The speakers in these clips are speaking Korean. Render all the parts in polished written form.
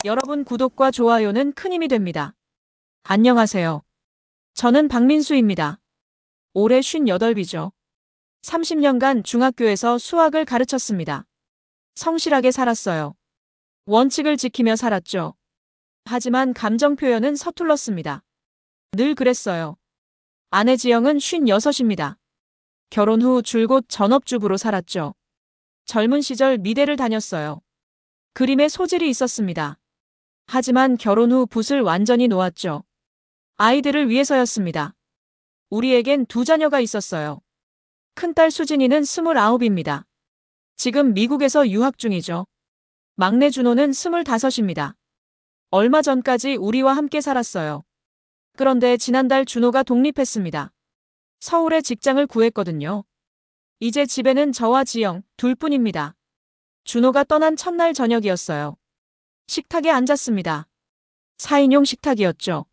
여러분 구독과 좋아요는 큰 힘이 됩니다. 안녕하세요. 저는 박민수입니다. 올해 58이죠. 30년간 중학교에서 수학을 가르쳤습니다. 성실하게 살았어요. 원칙을 지키며 살았죠. 하지만 감정 표현은 서툴렀습니다. 늘 그랬어요. 아내 지영은 56입니다. 결혼 후 줄곧 전업주부로 살았죠. 젊은 시절 미대를 다녔어요. 그림에 소질이 있었습니다. 하지만 결혼 후 붓을 완전히 놓았죠. 아이들을 위해서였습니다. 우리에겐 두 자녀가 있었어요. 큰딸 수진이는 29입니다. 지금 미국에서 유학 중이죠. 막내 준호는 25입니다. 얼마 전까지 우리와 함께 살았어요. 그런데 지난달 준호가 독립했습니다. 서울에 직장을 구했거든요. 이제 집에는 저와 지영 둘뿐입니다. 준호가 떠난 첫날 저녁이었어요. 식탁에 앉았습니다. 4인용 식탁이었죠.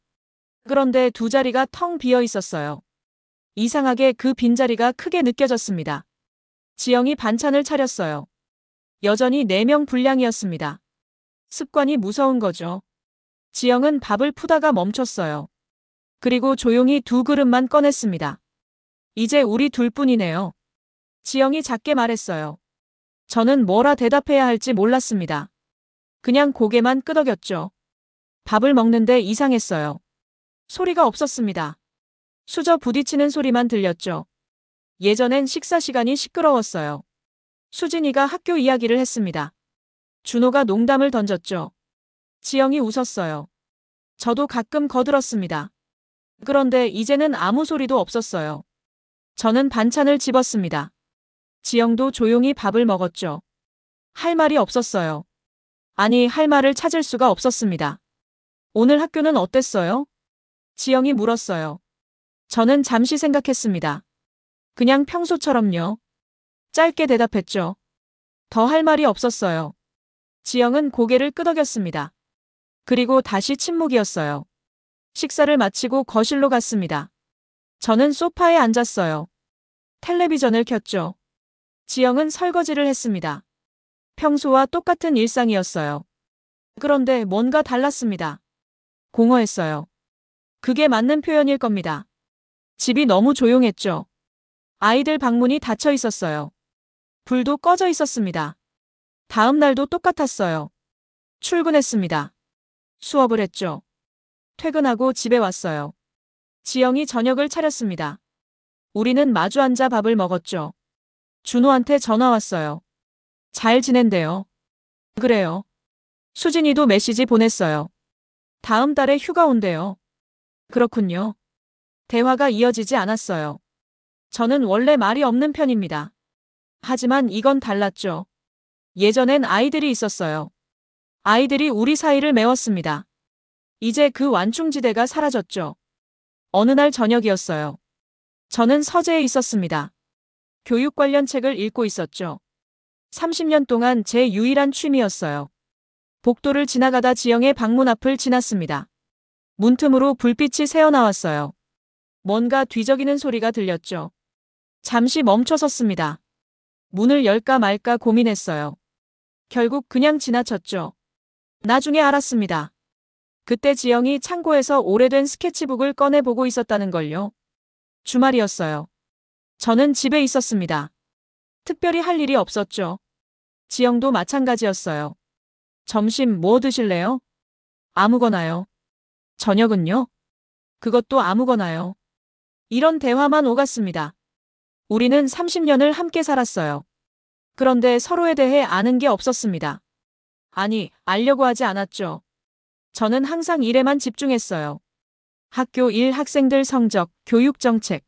그런데 두 자리가 텅 비어 있었어요. 이상하게 그 빈자리가 크게 느껴졌습니다. 지영이 반찬을 차렸어요. 여전히 4명 분량이었습니다. 습관이 무서운 거죠. 지영은 밥을 푸다가 멈췄어요. 그리고 조용히 두 그릇만 꺼냈습니다. 이제 우리 둘뿐이네요. 지영이 작게 말했어요. 저는 뭐라 대답해야 할지 몰랐습니다. 그냥 고개만 끄덕였죠. 밥을 먹는데 이상했어요. 소리가 없었습니다. 수저 부딪히는 소리만 들렸죠. 예전엔 식사 시간이 시끄러웠어요. 수진이가 학교 이야기를 했습니다. 준호가 농담을 던졌죠. 지영이 웃었어요. 저도 가끔 거들었습니다. 그런데 이제는 아무 소리도 없었어요. 저는 반찬을 집었습니다. 지영도 조용히 밥을 먹었죠. 할 말이 없었어요. 아니, 할 말을 찾을 수가 없었습니다. 오늘 학교는 어땠어요? 지영이 물었어요. 저는 잠시 생각했습니다. 그냥 평소처럼요. 짧게 대답했죠. 더 할 말이 없었어요. 지영은 고개를 끄덕였습니다. 그리고 다시 침묵이었어요. 식사를 마치고 거실로 갔습니다. 저는 소파에 앉았어요. 텔레비전을 켰죠. 지영은 설거지를 했습니다. 평소와 똑같은 일상이었어요. 그런데 뭔가 달랐습니다. 공허했어요. 그게 맞는 표현일 겁니다. 집이 너무 조용했죠. 아이들 방문이 닫혀 있었어요. 불도 꺼져 있었습니다. 다음 날도 똑같았어요. 출근했습니다. 수업을 했죠. 퇴근하고 집에 왔어요. 지영이 저녁을 차렸습니다. 우리는 마주 앉아 밥을 먹었죠. 준호한테 전화 왔어요. 잘 지낸대요. 그래요. 수진이도 메시지 보냈어요. 다음 달에 휴가 온대요. 그렇군요. 대화가 이어지지 않았어요. 저는 원래 말이 없는 편입니다. 하지만 이건 달랐죠. 예전엔 아이들이 있었어요. 아이들이 우리 사이를 메웠습니다. 이제 그 완충지대가 사라졌죠. 어느 날 저녁이었어요. 저는 서재에 있었습니다. 교육 관련 책을 읽고 있었죠. 30년 동안 제 유일한 취미였어요. 복도를 지나가다 지영의 방문 앞을 지났습니다. 문틈으로 불빛이 새어나왔어요. 뭔가 뒤적이는 소리가 들렸죠. 잠시 멈춰 섰습니다. 문을 열까 말까 고민했어요. 결국 그냥 지나쳤죠. 나중에 알았습니다. 그때 지영이 창고에서 오래된 스케치북을 꺼내보고 있었다는 걸요. 주말이었어요. 저는 집에 있었습니다. 특별히 할 일이 없었죠. 지영도 마찬가지였어요. 점심 뭐 드실래요? 아무거나요. 저녁은요? 그것도 아무거나요. 이런 대화만 오갔습니다. 우리는 30년을 함께 살았어요. 그런데 서로에 대해 아는 게 없었습니다. 아니, 알려고 하지 않았죠. 저는 항상 일에만 집중했어요. 학교 일, 학생들 성적, 교육 정책.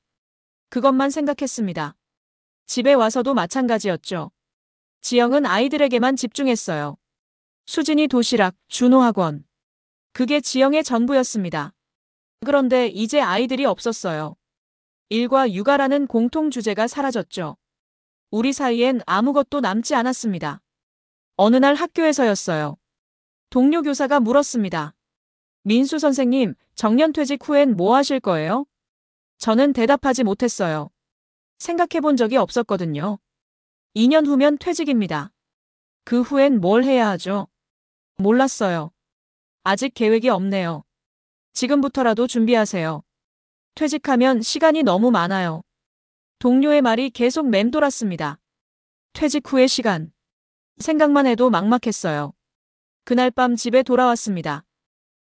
그것만 생각했습니다. 집에 와서도 마찬가지였죠. 지영은 아이들에게만 집중했어요. 수진이 도시락, 준호 학원. 그게 지영의 전부였습니다. 그런데 이제 아이들이 없었어요. 일과 육아라는 공통 주제가 사라졌죠. 우리 사이엔 아무것도 남지 않았습니다. 어느 날 학교에서였어요. 동료 교사가 물었습니다. 민수 선생님, 정년퇴직 후엔 뭐 하실 거예요? 저는 대답하지 못했어요. 생각해 본 적이 없었거든요. 2년 후면 퇴직입니다. 그 후엔 뭘 해야 하죠? 몰랐어요. 아직 계획이 없네요. 지금부터라도 준비하세요. 퇴직하면 시간이 너무 많아요. 동료의 말이 계속 맴돌았습니다. 퇴직 후의 시간. 생각만 해도 막막했어요. 그날 밤 집에 돌아왔습니다.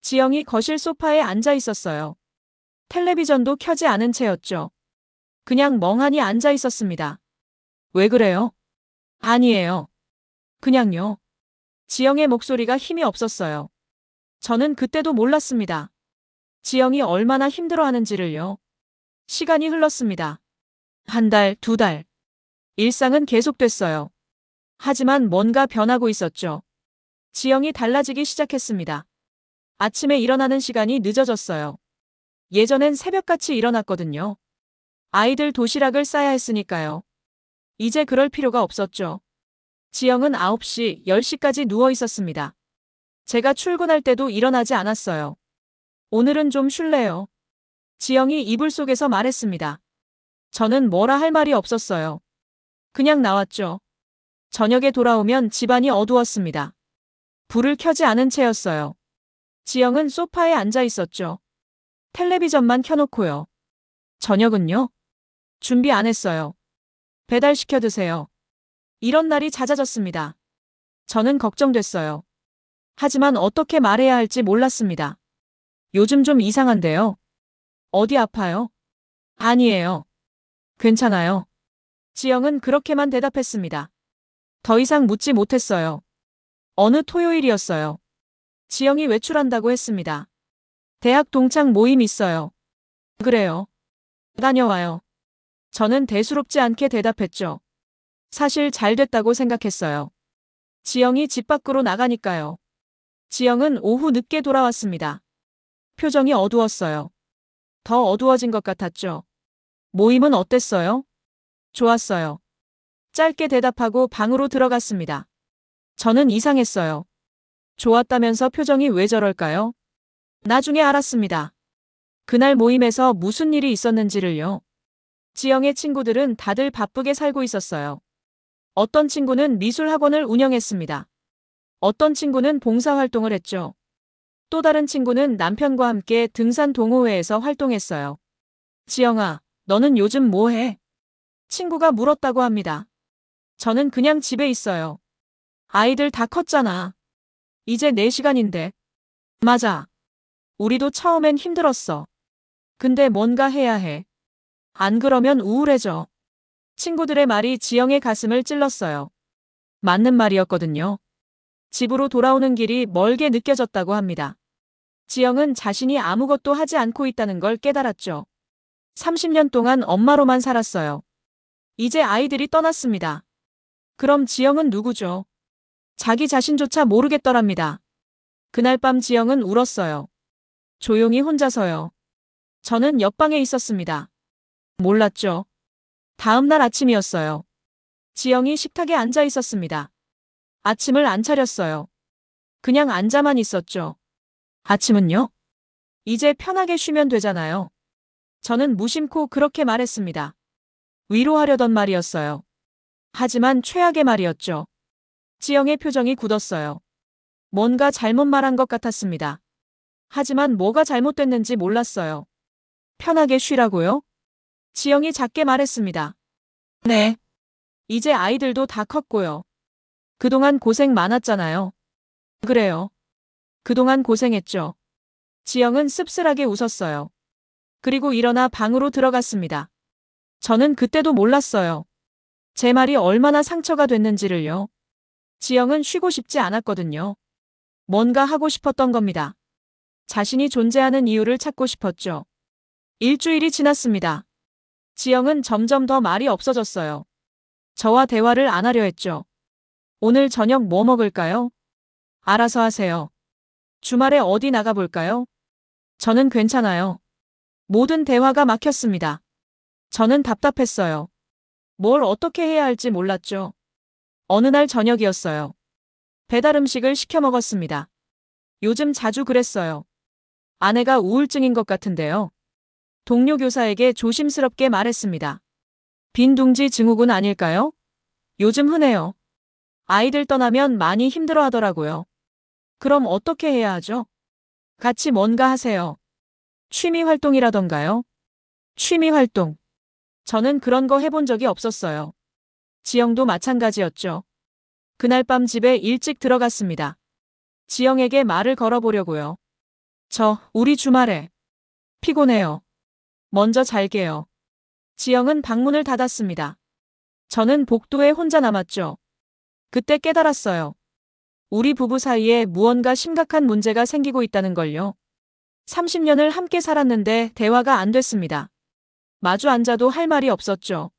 지영이 거실 소파에 앉아 있었어요. 텔레비전도 켜지 않은 채였죠. 그냥 멍하니 앉아 있었습니다. 왜 그래요? 아니에요. 그냥요. 지영의 목소리가 힘이 없었어요. 저는 그때도 몰랐습니다. 지영이 얼마나 힘들어하는지를요. 시간이 흘렀습니다. 한 달, 두 달. 일상은 계속됐어요. 하지만 뭔가 변하고 있었죠. 지영이 달라지기 시작했습니다. 아침에 일어나는 시간이 늦어졌어요. 예전엔 새벽같이 일어났거든요. 아이들 도시락을 싸야 했으니까요. 이제 그럴 필요가 없었죠. 지영은 9시, 10시까지 누워 있었습니다. 제가 출근할 때도 일어나지 않았어요. 오늘은 좀 쉴래요. 지영이 이불 속에서 말했습니다. 저는 뭐라 할 말이 없었어요. 그냥 나왔죠. 저녁에 돌아오면 집안이 어두웠습니다. 불을 켜지 않은 채였어요. 지영은 소파에 앉아 있었죠. 텔레비전만 켜놓고요. 저녁은요? 준비 안 했어요. 배달시켜 드세요. 이런 날이 잦아졌습니다. 저는 걱정됐어요. 하지만 어떻게 말해야 할지 몰랐습니다. 요즘 좀 이상한데요. 어디 아파요? 아니에요. 괜찮아요. 지영은 그렇게만 대답했습니다. 더 이상 묻지 못했어요. 어느 토요일이었어요. 지영이 외출한다고 했습니다. 대학 동창 모임 있어요. 그래요. 다녀와요. 저는 대수롭지 않게 대답했죠. 사실 잘 됐다고 생각했어요. 지영이 집 밖으로 나가니까요. 지영은 오후 늦게 돌아왔습니다. 표정이 어두웠어요. 더 어두워진 것 같았죠. 모임은 어땠어요? 좋았어요. 짧게 대답하고 방으로 들어갔습니다. 저는 이상했어요. 좋았다면서 표정이 왜 저럴까요? 나중에 알았습니다. 그날 모임에서 무슨 일이 있었는지를요. 지영의 친구들은 다들 바쁘게 살고 있었어요. 어떤 친구는 미술 학원을 운영했습니다. 어떤 친구는 봉사활동을 했죠. 또 다른 친구는 남편과 함께 등산 동호회에서 활동했어요. 지영아, 너는 요즘 뭐 해? 친구가 물었다고 합니다. 저는 그냥 집에 있어요. 아이들 다 컸잖아. 이제 내 시간인데. 맞아. 우리도 처음엔 힘들었어. 근데 뭔가 해야 해. 안 그러면 우울해져. 친구들의 말이 지영의 가슴을 찔렀어요. 맞는 말이었거든요. 집으로 돌아오는 길이 멀게 느껴졌다고 합니다. 지영은 자신이 아무것도 하지 않고 있다는 걸 깨달았죠. 30년 동안 엄마로만 살았어요. 이제 아이들이 떠났습니다. 그럼 지영은 누구죠? 자기 자신조차 모르겠더랍니다. 그날 밤 지영은 울었어요. 조용히 혼자서요. 저는 옆방에 있었습니다. 몰랐죠. 다음 날 아침이었어요. 지영이 식탁에 앉아 있었습니다. 아침을 안 차렸어요. 그냥 앉아만 있었죠. 아침은요? 이제 편하게 쉬면 되잖아요. 저는 무심코 그렇게 말했습니다. 위로하려던 말이었어요. 하지만 최악의 말이었죠. 지영의 표정이 굳었어요. 뭔가 잘못 말한 것 같았습니다. 하지만 뭐가 잘못됐는지 몰랐어요. 편하게 쉬라고요? 지영이 작게 말했습니다. 네. 이제 아이들도 다 컸고요. 그동안 고생 많았잖아요. 그래요. 그동안 고생했죠. 지영은 씁쓸하게 웃었어요. 그리고 일어나 방으로 들어갔습니다. 저는 그때도 몰랐어요. 제 말이 얼마나 상처가 됐는지를요. 지영은 쉬고 싶지 않았거든요. 뭔가 하고 싶었던 겁니다. 자신이 존재하는 이유를 찾고 싶었죠. 일주일이 지났습니다. 지영은 점점 더 말이 없어졌어요. 저와 대화를 안 하려 했죠. 오늘 저녁 뭐 먹을까요? 알아서 하세요. 주말에 어디 나가볼까요? 저는 괜찮아요. 모든 대화가 막혔습니다. 저는 답답했어요. 뭘 어떻게 해야 할지 몰랐죠. 어느 날 저녁이었어요. 배달 음식을 시켜 먹었습니다. 요즘 자주 그랬어요. 아내가 우울증인 것 같은데요. 동료 교사에게 조심스럽게 말했습니다. 빈둥지 증후군 아닐까요? 요즘 흔해요. 아이들 떠나면 많이 힘들어 하더라고요. 그럼 어떻게 해야 하죠? 같이 뭔가 하세요. 취미 활동이라던가요? 취미 활동. 저는 그런 거 해본 적이 없었어요. 지영도 마찬가지였죠. 그날 밤 집에 일찍 들어갔습니다. 지영에게 말을 걸어보려고요. 우리 주말에 피곤해요. 먼저 잘게요. 지영은 방문을 닫았습니다. 저는 복도에 혼자 남았죠. 그때 깨달았어요. 우리 부부 사이에 무언가 심각한 문제가 생기고 있다는 걸요. 30년을 함께 살았는데 대화가 안 됐습니다. 마주 앉아도 할 말이 없었죠.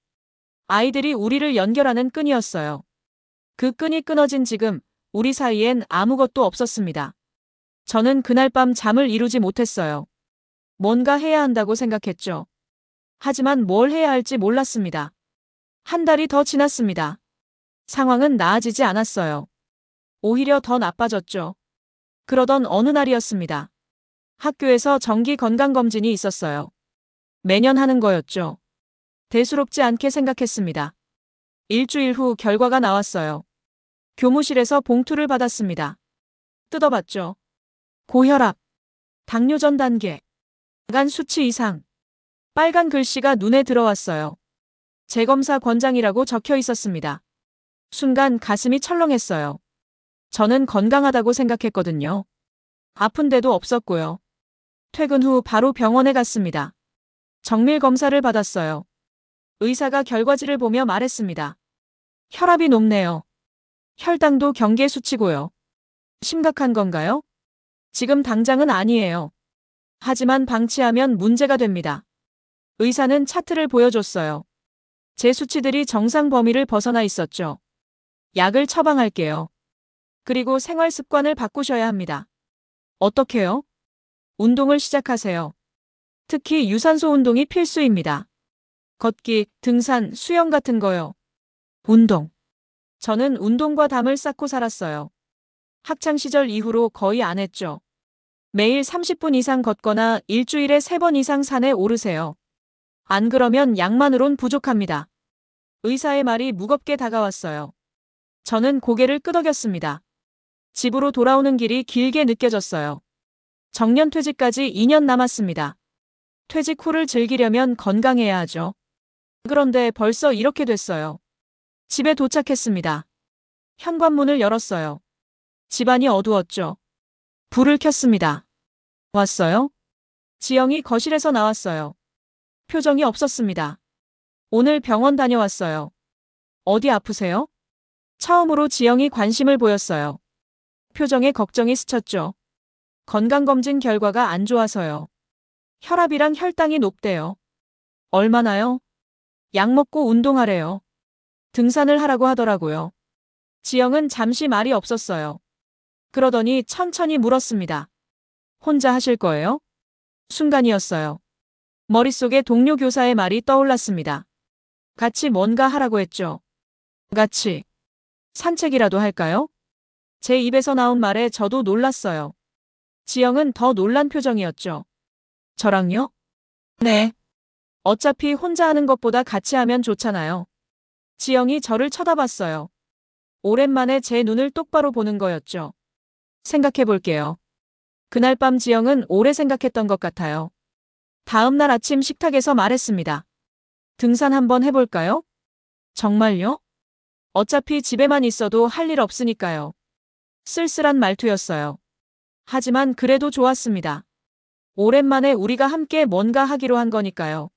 아이들이 우리를 연결하는 끈이었어요. 그 끈이 끊어진 지금 우리 사이엔 아무것도 없었습니다. 저는 그날 밤 잠을 이루지 못했어요. 뭔가 해야 한다고 생각했죠. 하지만 뭘 해야 할지 몰랐습니다. 한 달이 더 지났습니다. 상황은 나아지지 않았어요. 오히려 더 나빠졌죠. 그러던 어느 날이었습니다. 학교에서 정기 건강검진이 있었어요. 매년 하는 거였죠. 대수롭지 않게 생각했습니다. 일주일 후 결과가 나왔어요. 교무실에서 봉투를 받았습니다. 뜯어봤죠. 고혈압, 당뇨 전 단계, 간 수치 이상. 빨간 글씨가 눈에 들어왔어요. 재검사 권장이라고 적혀 있었습니다. 순간 가슴이 철렁했어요. 저는 건강하다고 생각했거든요. 아픈 데도 없었고요. 퇴근 후 바로 병원에 갔습니다. 정밀 검사를 받았어요. 의사가 결과지를 보며 말했습니다. 혈압이 높네요. 혈당도 경계 수치고요. 심각한 건가요? 지금 당장은 아니에요. 하지만 방치하면 문제가 됩니다. 의사는 차트를 보여줬어요. 제 수치들이 정상 범위를 벗어나 있었죠. 약을 처방할게요. 그리고 생활 습관을 바꾸셔야 합니다. 어떻게요? 운동을 시작하세요. 특히 유산소 운동이 필수입니다. 걷기, 등산, 수영 같은 거요. 운동. 저는 운동과 담을 쌓고 살았어요. 학창 시절 이후로 거의 안 했죠. 매일 30분 이상 걷거나 일주일에 3번 이상 산에 오르세요. 안 그러면 약만으론 부족합니다. 의사의 말이 무겁게 다가왔어요. 저는 고개를 끄덕였습니다. 집으로 돌아오는 길이 길게 느껴졌어요. 정년퇴직까지 2년 남았습니다. 퇴직 후를 즐기려면 건강해야 하죠. 그런데 벌써 이렇게 됐어요. 집에 도착했습니다. 현관문을 열었어요. 집안이 어두웠죠. 불을 켰습니다. 왔어요? 지영이 거실에서 나왔어요. 표정이 없었습니다. 오늘 병원 다녀왔어요. 어디 아프세요? 처음으로 지영이 관심을 보였어요. 표정에 걱정이 스쳤죠. 건강검진 결과가 안 좋아서요. 혈압이랑 혈당이 높대요. 얼마나요? 약 먹고 운동하래요. 등산을 하라고 하더라고요. 지영은 잠시 말이 없었어요. 그러더니 천천히 물었습니다. 혼자 하실 거예요? 순간이었어요. 머릿속에 동료 교사의 말이 떠올랐습니다. 같이 뭔가 하라고 했죠. 같이. 산책이라도 할까요? 제 입에서 나온 말에 저도 놀랐어요. 지영은 더 놀란 표정이었죠. 저랑요? 네. 어차피 혼자 하는 것보다 같이 하면 좋잖아요. 지영이 저를 쳐다봤어요. 오랜만에 제 눈을 똑바로 보는 거였죠. 생각해 볼게요. 그날 밤 지영은 오래 생각했던 것 같아요. 다음 날 아침 식탁에서 말했습니다. 등산 한번 해볼까요? 정말요? 어차피 집에만 있어도 할 일 없으니까요. 쓸쓸한 말투였어요. 하지만 그래도 좋았습니다. 오랜만에 우리가 함께 뭔가 하기로 한 거니까요.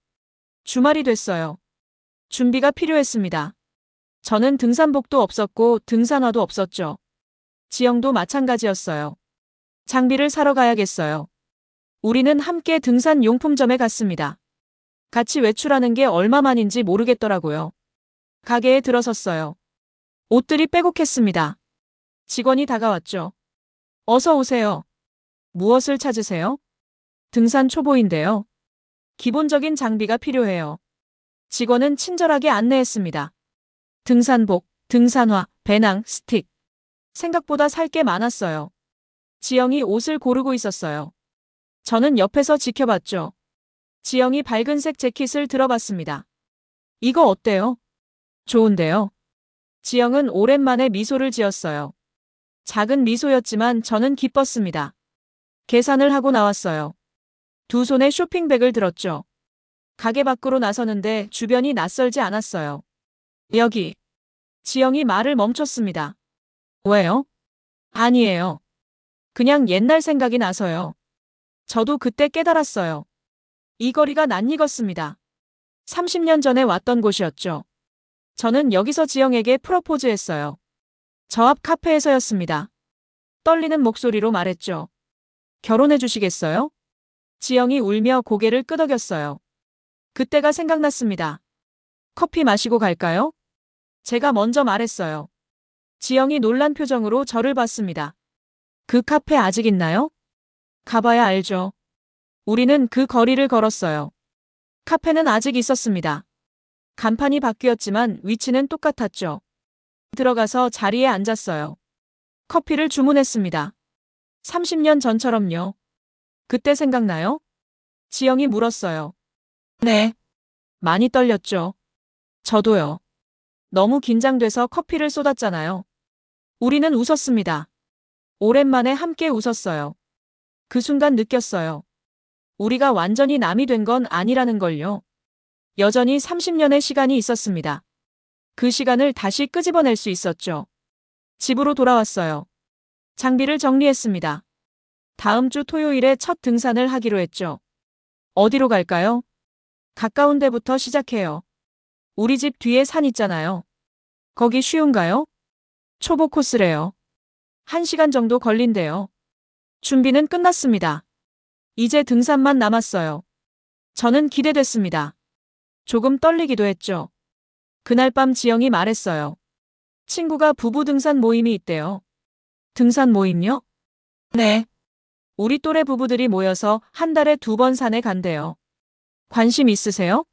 주말이 됐어요. 준비가 필요했습니다. 저는 등산복도 없었고 등산화도 없었죠. 지영도 마찬가지였어요. 장비를 사러 가야겠어요. 우리는 함께 등산 용품점에 갔습니다. 같이 외출하는 게 얼마만인지 모르겠더라고요. 가게에 들어섰어요. 옷들이 빼곡했습니다. 직원이 다가왔죠. 어서 오세요. 무엇을 찾으세요? 등산 초보인데요. 기본적인 장비가 필요해요. 직원은 친절하게 안내했습니다. 등산복, 등산화, 배낭, 스틱. 생각보다 살 게 많았어요. 지영이 옷을 고르고 있었어요. 저는 옆에서 지켜봤죠. 지영이 밝은색 재킷을 들어봤습니다. 이거 어때요? 좋은데요? 지영은 오랜만에 미소를 지었어요. 작은 미소였지만 저는 기뻤습니다. 계산을 하고 나왔어요. 두 손에 쇼핑백을 들었죠. 가게 밖으로 나서는데 주변이 낯설지 않았어요. 여기. 지영이 말을 멈췄습니다. 왜요? 아니에요. 그냥 옛날 생각이 나서요. 저도 그때 깨달았어요. 이 거리가 낯익었습니다. 30년 전에 왔던 곳이었죠. 저는 여기서 지영에게 프로포즈했어요. 저 앞 카페에서였습니다. 떨리는 목소리로 말했죠. 결혼해 주시겠어요? 지영이 울며 고개를 끄덕였어요. 그때가 생각났습니다. 커피 마시고 갈까요? 제가 먼저 말했어요. 지영이 놀란 표정으로 저를 봤습니다. 그 카페 아직 있나요? 가봐야 알죠. 우리는 그 거리를 걸었어요. 카페는 아직 있었습니다. 간판이 바뀌었지만 위치는 똑같았죠. 들어가서 자리에 앉았어요. 커피를 주문했습니다. 30년 전처럼요. 그때 생각나요? 지영이 물었어요. 네. 많이 떨렸죠. 저도요. 너무 긴장돼서 커피를 쏟았잖아요. 우리는 웃었습니다. 오랜만에 함께 웃었어요. 그 순간 느꼈어요. 우리가 완전히 남이 된 건 아니라는 걸요. 여전히 30년의 시간이 있었습니다. 그 시간을 다시 끄집어낼 수 있었죠. 집으로 돌아왔어요. 장비를 정리했습니다. 다음 주 토요일에 첫 등산을 하기로 했죠. 어디로 갈까요? 가까운 데부터 시작해요. 우리 집 뒤에 산 있잖아요. 거기 쉬운가요? 초보 코스래요. 1시간 정도 걸린대요. 준비는 끝났습니다. 이제 등산만 남았어요. 저는 기대됐습니다. 조금 떨리기도 했죠. 그날 밤 지영이 말했어요. 친구가 부부 등산 모임이 있대요. 등산 모임요? 네. 우리 또래 부부들이 모여서 한 달에 2번 산에 간대요. 관심 있으세요?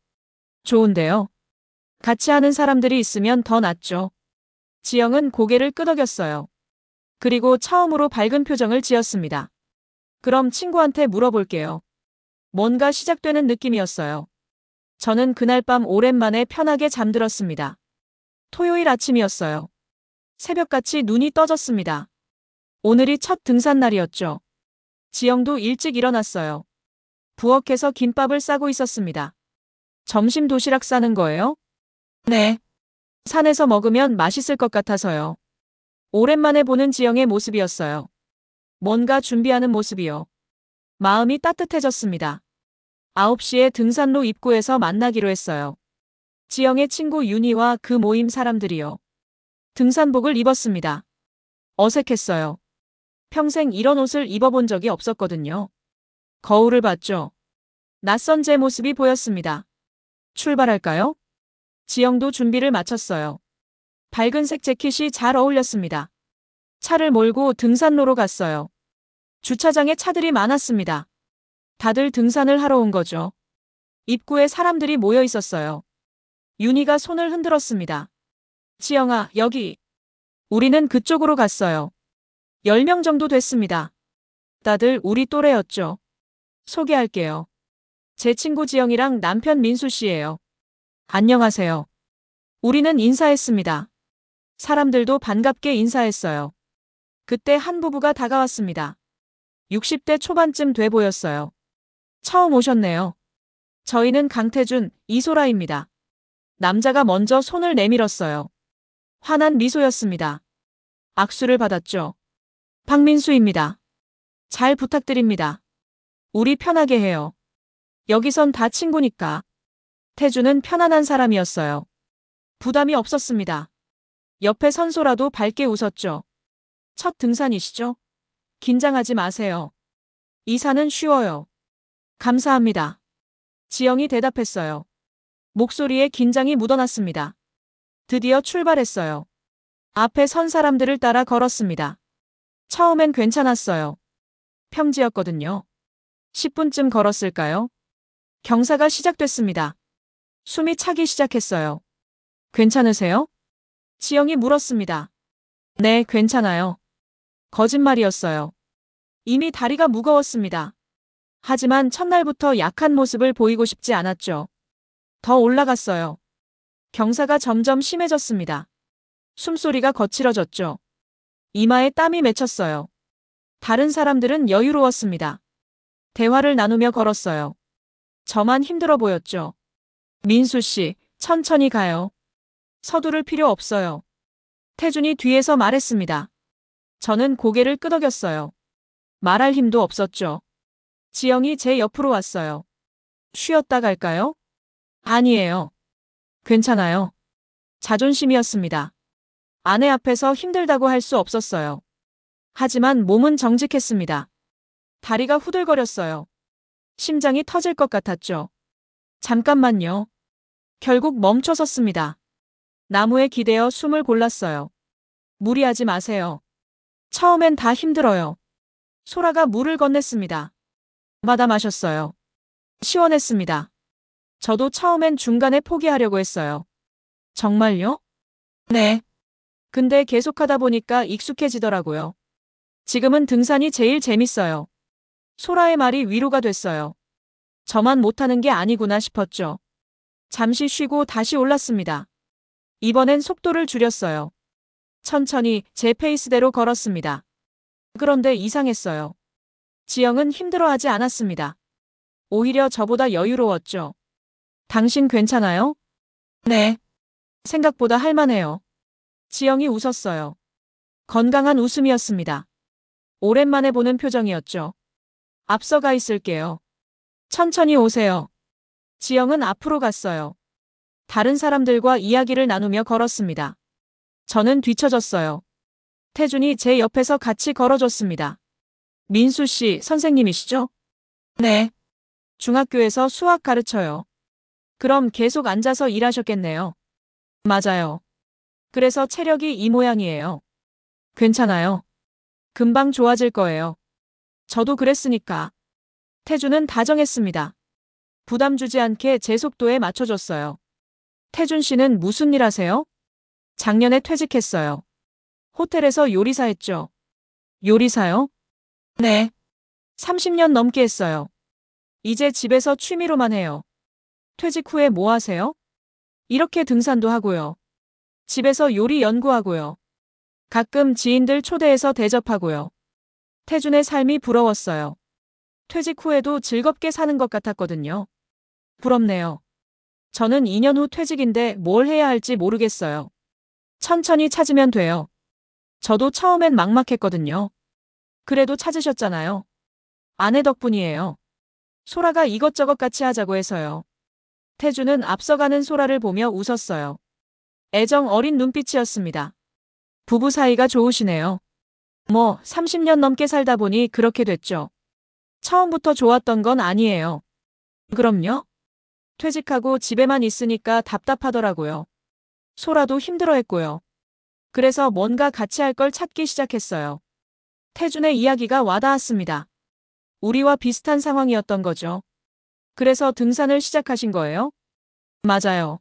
좋은데요. 같이 하는 사람들이 있으면 더 낫죠. 지영은 고개를 끄덕였어요. 그리고 처음으로 밝은 표정을 지었습니다. 그럼 친구한테 물어볼게요. 뭔가 시작되는 느낌이었어요. 저는 그날 밤 오랜만에 편하게 잠들었습니다. 토요일 아침이었어요. 새벽같이 눈이 떠졌습니다. 오늘이 첫 등산 날이었죠. 지영도 일찍 일어났어요. 부엌에서 김밥을 싸고 있었습니다. 점심 도시락 싸는 거예요? 네. 산에서 먹으면 맛있을 것 같아서요. 오랜만에 보는 지영의 모습이었어요. 뭔가 준비하는 모습이요. 마음이 따뜻해졌습니다. 9시에 등산로 입구에서 만나기로 했어요. 지영의 친구 윤희와 그 모임 사람들이요. 등산복을 입었습니다. 어색했어요. 평생 이런 옷을 입어본 적이 없었거든요. 거울을 봤죠. 낯선 제 모습이 보였습니다. 출발할까요? 지영도 준비를 마쳤어요. 밝은색 재킷이 잘 어울렸습니다. 차를 몰고 등산로로 갔어요. 주차장에 차들이 많았습니다. 다들 등산을 하러 온 거죠. 입구에 사람들이 모여 있었어요. 윤희가 손을 흔들었습니다. 지영아, 여기. 우리는 그쪽으로 갔어요. 10명 정도 됐습니다. 다들 우리 또래였죠. 소개할게요. 제 친구 지영이랑 남편 민수 씨예요. 안녕하세요. 우리는 인사했습니다. 사람들도 반갑게 인사했어요. 그때 한 부부가 다가왔습니다. 60대 초반쯤 돼 보였어요. 처음 오셨네요. 저희는 강태준, 이소라입니다. 남자가 먼저 손을 내밀었어요. 환한 미소였습니다. 악수를 받았죠. 박민수입니다. 잘 부탁드립니다. 우리 편하게 해요. 여기선 다 친구니까. 태준은 편안한 사람이었어요. 부담이 없었습니다. 옆에 선소라도 밝게 웃었죠. 첫 등산이시죠? 긴장하지 마세요. 이 산은 쉬워요. 감사합니다. 지영이 대답했어요. 목소리에 긴장이 묻어났습니다. 드디어 출발했어요. 앞에 선 사람들을 따라 걸었습니다. 처음엔 괜찮았어요. 평지였거든요. 10분쯤 걸었을까요? 경사가 시작됐습니다. 숨이 차기 시작했어요. 괜찮으세요? 지영이 물었습니다. 네, 괜찮아요. 거짓말이었어요. 이미 다리가 무거웠습니다. 하지만 첫날부터 약한 모습을 보이고 싶지 않았죠. 더 올라갔어요. 경사가 점점 심해졌습니다. 숨소리가 거칠어졌죠. 이마에 땀이 맺혔어요. 다른 사람들은 여유로웠습니다. 대화를 나누며 걸었어요. 저만 힘들어 보였죠. 민수 씨, 천천히 가요. 서두를 필요 없어요. 태준이 뒤에서 말했습니다. 저는 고개를 끄덕였어요. 말할 힘도 없었죠. 지영이 제 옆으로 왔어요. 쉬었다 갈까요? 아니에요. 괜찮아요. 자존심이었습니다. 아내 앞에서 힘들다고 할 수 없었어요. 하지만 몸은 정직했습니다. 다리가 후들거렸어요. 심장이 터질 것 같았죠. 잠깐만요. 결국 멈춰 섰습니다. 나무에 기대어 숨을 골랐어요. 무리하지 마세요. 처음엔 다 힘들어요. 소라가 물을 건넸습니다. 받아 마셨어요. 시원했습니다. 저도 처음엔 중간에 포기하려고 했어요. 정말요? 네. 근데 계속하다 보니까 익숙해지더라고요. 지금은 등산이 제일 재밌어요. 소라의 말이 위로가 됐어요. 저만 못하는 게 아니구나 싶었죠. 잠시 쉬고 다시 올랐습니다. 이번엔 속도를 줄였어요. 천천히 제 페이스대로 걸었습니다. 그런데 이상했어요. 지영은 힘들어하지 않았습니다. 오히려 저보다 여유로웠죠. 당신 괜찮아요? 네. 생각보다 할만해요. 지영이 웃었어요. 건강한 웃음이었습니다. 오랜만에 보는 표정이었죠. 앞서가 있을게요. 천천히 오세요. 지영은 앞으로 갔어요. 다른 사람들과 이야기를 나누며 걸었습니다. 저는 뒤처졌어요. 태준이 제 옆에서 같이 걸어줬습니다. 민수 씨 선생님이시죠? 네. 중학교에서 수학 가르쳐요. 그럼 계속 앉아서 일하셨겠네요. 맞아요. 그래서 체력이 이 모양이에요. 괜찮아요. 금방 좋아질 거예요. 저도 그랬으니까. 태준은 다정했습니다. 부담 주지 않게 제 속도에 맞춰줬어요. 태준 씨는 무슨 일 하세요? 작년에 퇴직했어요. 호텔에서 요리사 했죠. 요리사요? 네. 30년 넘게 했어요. 이제 집에서 취미로만 해요. 퇴직 후에 뭐 하세요? 이렇게 등산도 하고요. 집에서 요리 연구하고요. 가끔 지인들 초대해서 대접하고요. 태준의 삶이 부러웠어요. 퇴직 후에도 즐겁게 사는 것 같았거든요. 부럽네요. 저는 2년 후 퇴직인데 뭘 해야 할지 모르겠어요. 천천히 찾으면 돼요. 저도 처음엔 막막했거든요. 그래도 찾으셨잖아요. 아내 덕분이에요. 소라가 이것저것 같이 하자고 해서요. 태준은 앞서가는 소라를 보며 웃었어요. 애정 어린 눈빛이었습니다. 부부 사이가 좋으시네요. 뭐 30년 넘게 살다 보니 그렇게 됐죠. 처음부터 좋았던 건 아니에요. 그럼요. 퇴직하고 집에만 있으니까 답답하더라고요. 소라도 힘들어했고요. 그래서 뭔가 같이 할 걸 찾기 시작했어요. 태준의 이야기가 와닿았습니다. 우리와 비슷한 상황이었던 거죠. 그래서 등산을 시작하신 거예요? 맞아요.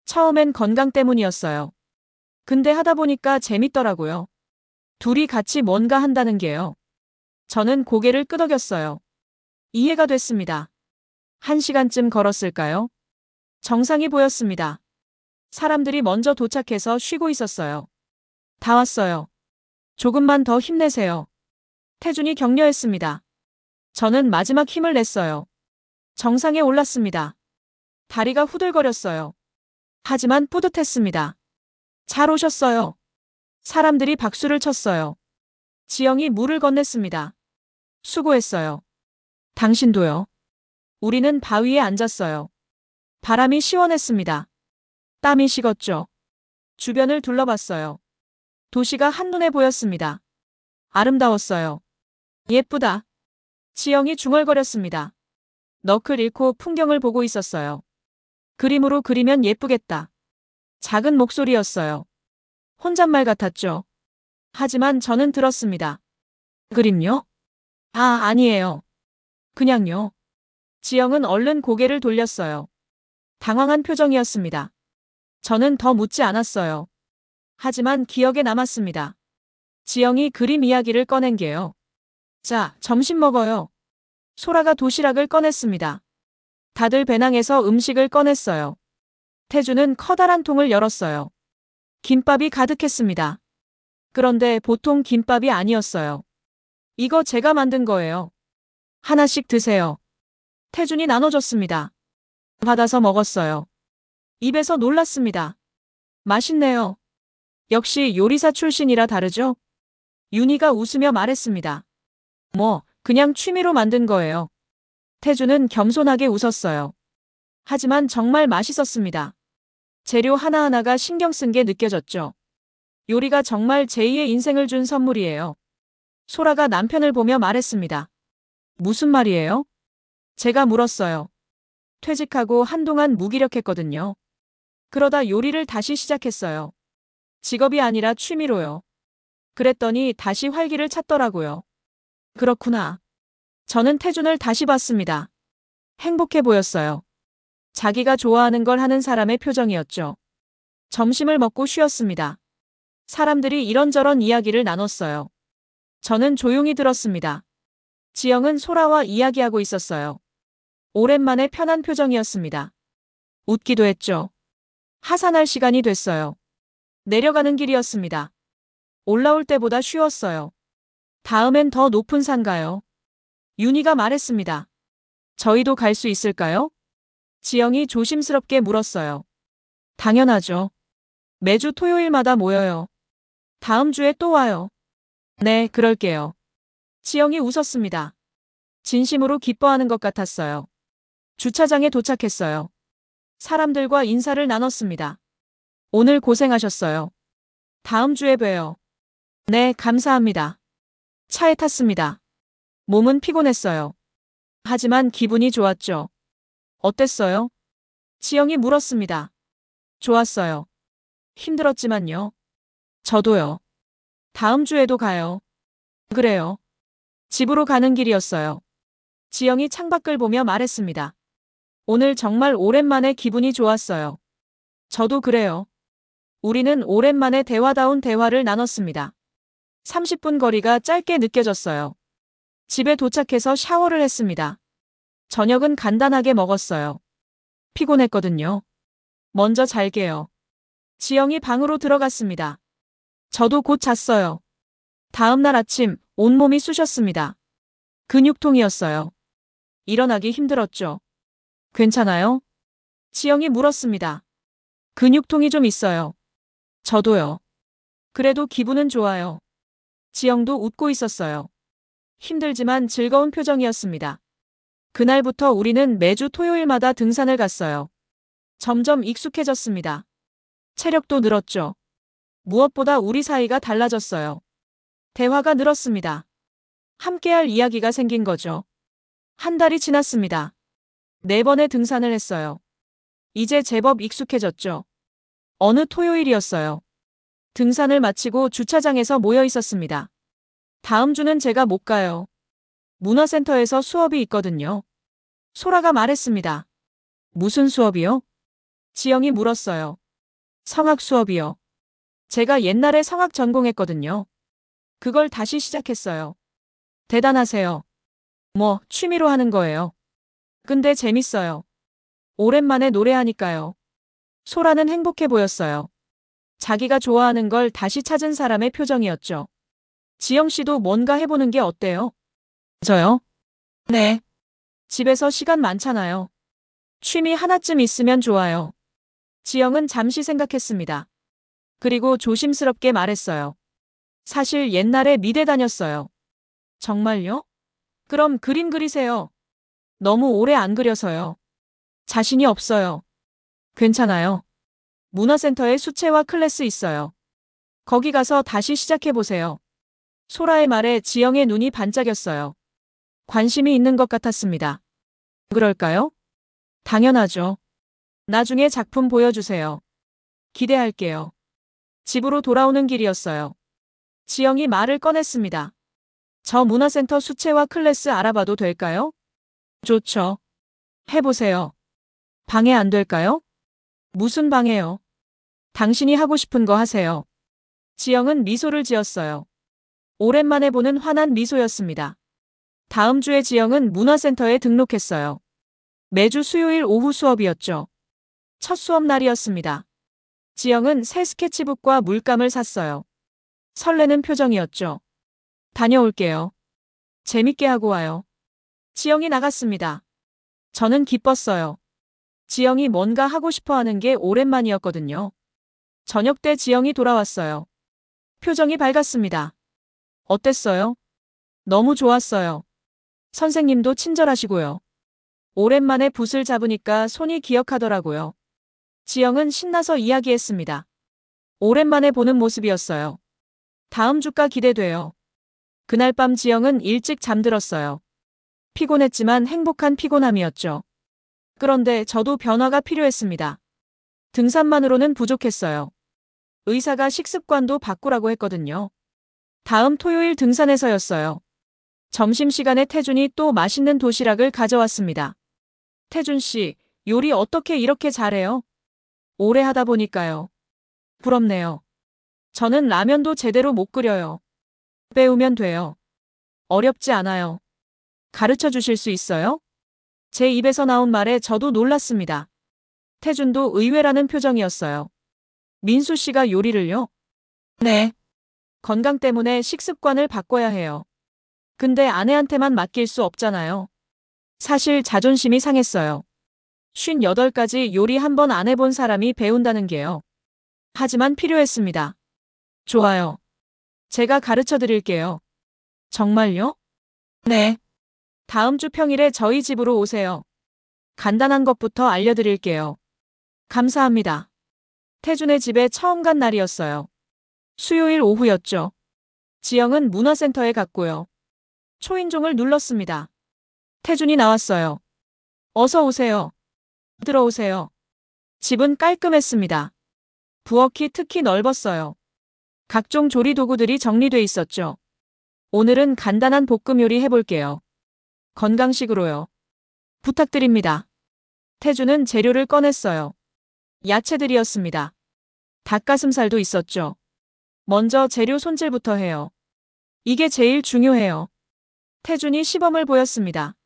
처음엔 건강 때문이었어요. 근데 하다 보니까 재밌더라고요. 둘이 같이 뭔가 한다는 게요. 저는 고개를 끄덕였어요. 이해가 됐습니다. 1시간쯤 걸었을까요? 정상이 보였습니다. 사람들이 먼저 도착해서 쉬고 있었어요. 다 왔어요. 조금만 더 힘내세요. 태준이 격려했습니다. 저는 마지막 힘을 냈어요. 정상에 올랐습니다. 다리가 후들거렸어요. 하지만 뿌듯했습니다. 잘 오셨어요. 사람들이 박수를 쳤어요. 지영이 물을 건넸습니다. 수고했어요. 당신도요. 우리는 바위에 앉았어요. 바람이 시원했습니다. 땀이 식었죠. 주변을 둘러봤어요. 도시가 한눈에 보였습니다. 아름다웠어요. 예쁘다. 지영이 중얼거렸습니다. 너클 잃고 풍경을 보고 있었어요. 그림으로 그리면 예쁘겠다. 작은 목소리였어요. 혼잣말 같았죠. 하지만 저는 들었습니다. 그림요? 아니에요. 그냥요. 지영은 얼른 고개를 돌렸어요. 당황한 표정이었습니다. 저는 더 묻지 않았어요. 하지만 기억에 남았습니다. 지영이 그림 이야기를 꺼낸 게요. 자, 점심 먹어요. 소라가 도시락을 꺼냈습니다. 다들 배낭에서 음식을 꺼냈어요. 태주는 커다란 통을 열었어요. 김밥이 가득했습니다. 그런데 보통 김밥이 아니었어요. 이거 제가 만든 거예요. 하나씩 드세요. 태준이 나눠줬습니다. 받아서 먹었어요. 입에서 놀랐습니다. 맛있네요. 역시 요리사 출신이라 다르죠? 윤희가 웃으며 말했습니다. 뭐, 그냥 취미로 만든 거예요. 태준은 겸손하게 웃었어요. 하지만 정말 맛있었습니다. 재료 하나하나가 신경 쓴 게 느껴졌죠. 요리가 정말 제2의 인생을 준 선물이에요. 소라가 남편을 보며 말했습니다. 무슨 말이에요? 제가 물었어요. 퇴직하고 한동안 무기력했거든요. 그러다 요리를 다시 시작했어요. 직업이 아니라 취미로요. 그랬더니 다시 활기를 찾더라고요. 그렇구나. 저는 태준을 다시 봤습니다. 행복해 보였어요. 자기가 좋아하는 걸 하는 사람의 표정이었죠. 점심을 먹고 쉬었습니다. 사람들이 이런저런 이야기를 나눴어요. 저는 조용히 들었습니다. 지영은 소라와 이야기하고 있었어요. 오랜만에 편한 표정이었습니다. 웃기도 했죠. 하산할 시간이 됐어요. 내려가는 길이었습니다. 올라올 때보다 쉬웠어요. 다음엔 더 높은 산 가요. 윤희가 말했습니다. 저희도 갈 수 있을까요? 지영이 조심스럽게 물었어요. 당연하죠. 매주 토요일마다 모여요. 다음 주에 또 와요. 네, 그럴게요. 지영이 웃었습니다. 진심으로 기뻐하는 것 같았어요. 주차장에 도착했어요. 사람들과 인사를 나눴습니다. 오늘 고생하셨어요. 다음 주에 봬요. 네, 감사합니다. 차에 탔습니다. 몸은 피곤했어요. 하지만 기분이 좋았죠. 어땠어요? 지영이 물었습니다. 좋았어요. 힘들었지만요. 저도요. 다음 주에도 가요. 그래요. 집으로 가는 길이었어요. 지영이 창밖을 보며 말했습니다. 오늘 정말 오랜만에 기분이 좋았어요. 저도 그래요. 우리는 오랜만에 대화다운 대화를 나눴습니다. 30분 거리가 짧게 느껴졌어요. 집에 도착해서 샤워를 했습니다. 저녁은 간단하게 먹었어요. 피곤했거든요. 먼저 잘게요. 지영이 방으로 들어갔습니다. 저도 곧 잤어요. 다음 날 아침 온몸이 쑤셨습니다. 근육통이었어요. 일어나기 힘들었죠. 괜찮아요? 지영이 물었습니다. 근육통이 좀 있어요. 저도요. 그래도 기분은 좋아요. 지영도 웃고 있었어요. 힘들지만 즐거운 표정이었습니다. 그날부터 우리는 매주 토요일마다 등산을 갔어요. 점점 익숙해졌습니다. 체력도 늘었죠. 무엇보다 우리 사이가 달라졌어요. 대화가 늘었습니다. 함께할 이야기가 생긴 거죠. 한 달이 지났습니다. 4번의 등산을 했어요. 이제 제법 익숙해졌죠. 어느 토요일이었어요. 등산을 마치고 주차장에서 모여 있었습니다. 다음 주는 제가 못 가요. 문화센터에서 수업이 있거든요. 소라가 말했습니다. 무슨 수업이요? 지영이 물었어요. 성악 수업이요. 제가 옛날에 성악 전공했거든요. 그걸 다시 시작했어요. 대단하세요. 뭐, 취미로 하는 거예요. 근데 재밌어요. 오랜만에 노래하니까요. 소라는 행복해 보였어요. 자기가 좋아하는 걸 다시 찾은 사람의 표정이었죠. 지영 씨도 뭔가 해보는 게 어때요? 저요? 네. 집에서 시간 많잖아요. 취미 하나쯤 있으면 좋아요. 지영은 잠시 생각했습니다. 그리고 조심스럽게 말했어요. 사실 옛날에 미대 다녔어요. 정말요? 그럼 그림 그리세요. 너무 오래 안 그려서요. 자신이 없어요. 괜찮아요. 문화센터에 수채화 클래스 있어요. 거기 가서 다시 시작해보세요. 소라의 말에 지영의 눈이 반짝였어요. 관심이 있는 것 같았습니다. 그럴까요? 당연하죠. 나중에 작품 보여주세요. 기대할게요. 집으로 돌아오는 길이었어요. 지영이 말을 꺼냈습니다. 저 문화센터 수채화 클래스 알아봐도 될까요? 좋죠. 해보세요. 방해 안 될까요? 무슨 방해요? 당신이 하고 싶은 거 하세요. 지영은 미소를 지었어요. 오랜만에 보는 환한 미소였습니다. 다음 주에 지영은 문화센터에 등록했어요. 매주 수요일 오후 수업이었죠. 첫 수업 날이었습니다. 지영은 새 스케치북과 물감을 샀어요. 설레는 표정이었죠. 다녀올게요. 재밌게 하고 와요. 지영이 나갔습니다. 저는 기뻤어요. 지영이 뭔가 하고 싶어 하는 게 오랜만이었거든요. 저녁 때 지영이 돌아왔어요. 표정이 밝았습니다. 어땠어요? 너무 좋았어요. 선생님도 친절하시고요. 오랜만에 붓을 잡으니까 손이 기억하더라고요. 지영은 신나서 이야기했습니다. 오랜만에 보는 모습이었어요. 다음 주가 기대돼요. 그날 밤 지영은 일찍 잠들었어요. 피곤했지만 행복한 피곤함이었죠. 그런데 저도 변화가 필요했습니다. 등산만으로는 부족했어요. 의사가 식습관도 바꾸라고 했거든요. 다음 토요일 등산에서였어요. 점심시간에 태준이 또 맛있는 도시락을 가져왔습니다. 태준 씨, 요리 어떻게 이렇게 잘해요? 오래 하다 보니까요. 부럽네요. 저는 라면도 제대로 못 끓여요. 배우면 돼요. 어렵지 않아요. 가르쳐 주실 수 있어요? 제 입에서 나온 말에 저도 놀랐습니다. 태준도 의외라는 표정이었어요. 민수 씨가 요리를요? 네. 건강 때문에 식습관을 바꿔야 해요. 근데 아내한테만 맡길 수 없잖아요. 사실 자존심이 상했어요. 58가지 요리 한 번 안 해본 사람이 배운다는 게요. 하지만 필요했습니다. 좋아요. 제가 가르쳐 드릴게요. 정말요? 네. 다음 주 평일에 저희 집으로 오세요. 간단한 것부터 알려드릴게요. 감사합니다. 태준의 집에 처음 간 날이었어요. 수요일 오후였죠. 지영은 문화센터에 갔고요. 초인종을 눌렀습니다. 태준이 나왔어요. 어서 오세요. 들어오세요. 집은 깔끔했습니다. 부엌이 특히 넓었어요. 각종 조리 도구들이 정리돼 있었죠. 오늘은 간단한 볶음 요리 해볼게요. 건강식으로요. 부탁드립니다. 태준은 재료를 꺼냈어요. 야채들이었습니다. 닭가슴살도 있었죠. 먼저 재료 손질부터 해요. 이게 제일 중요해요. 태준이 시범을 보였습니다.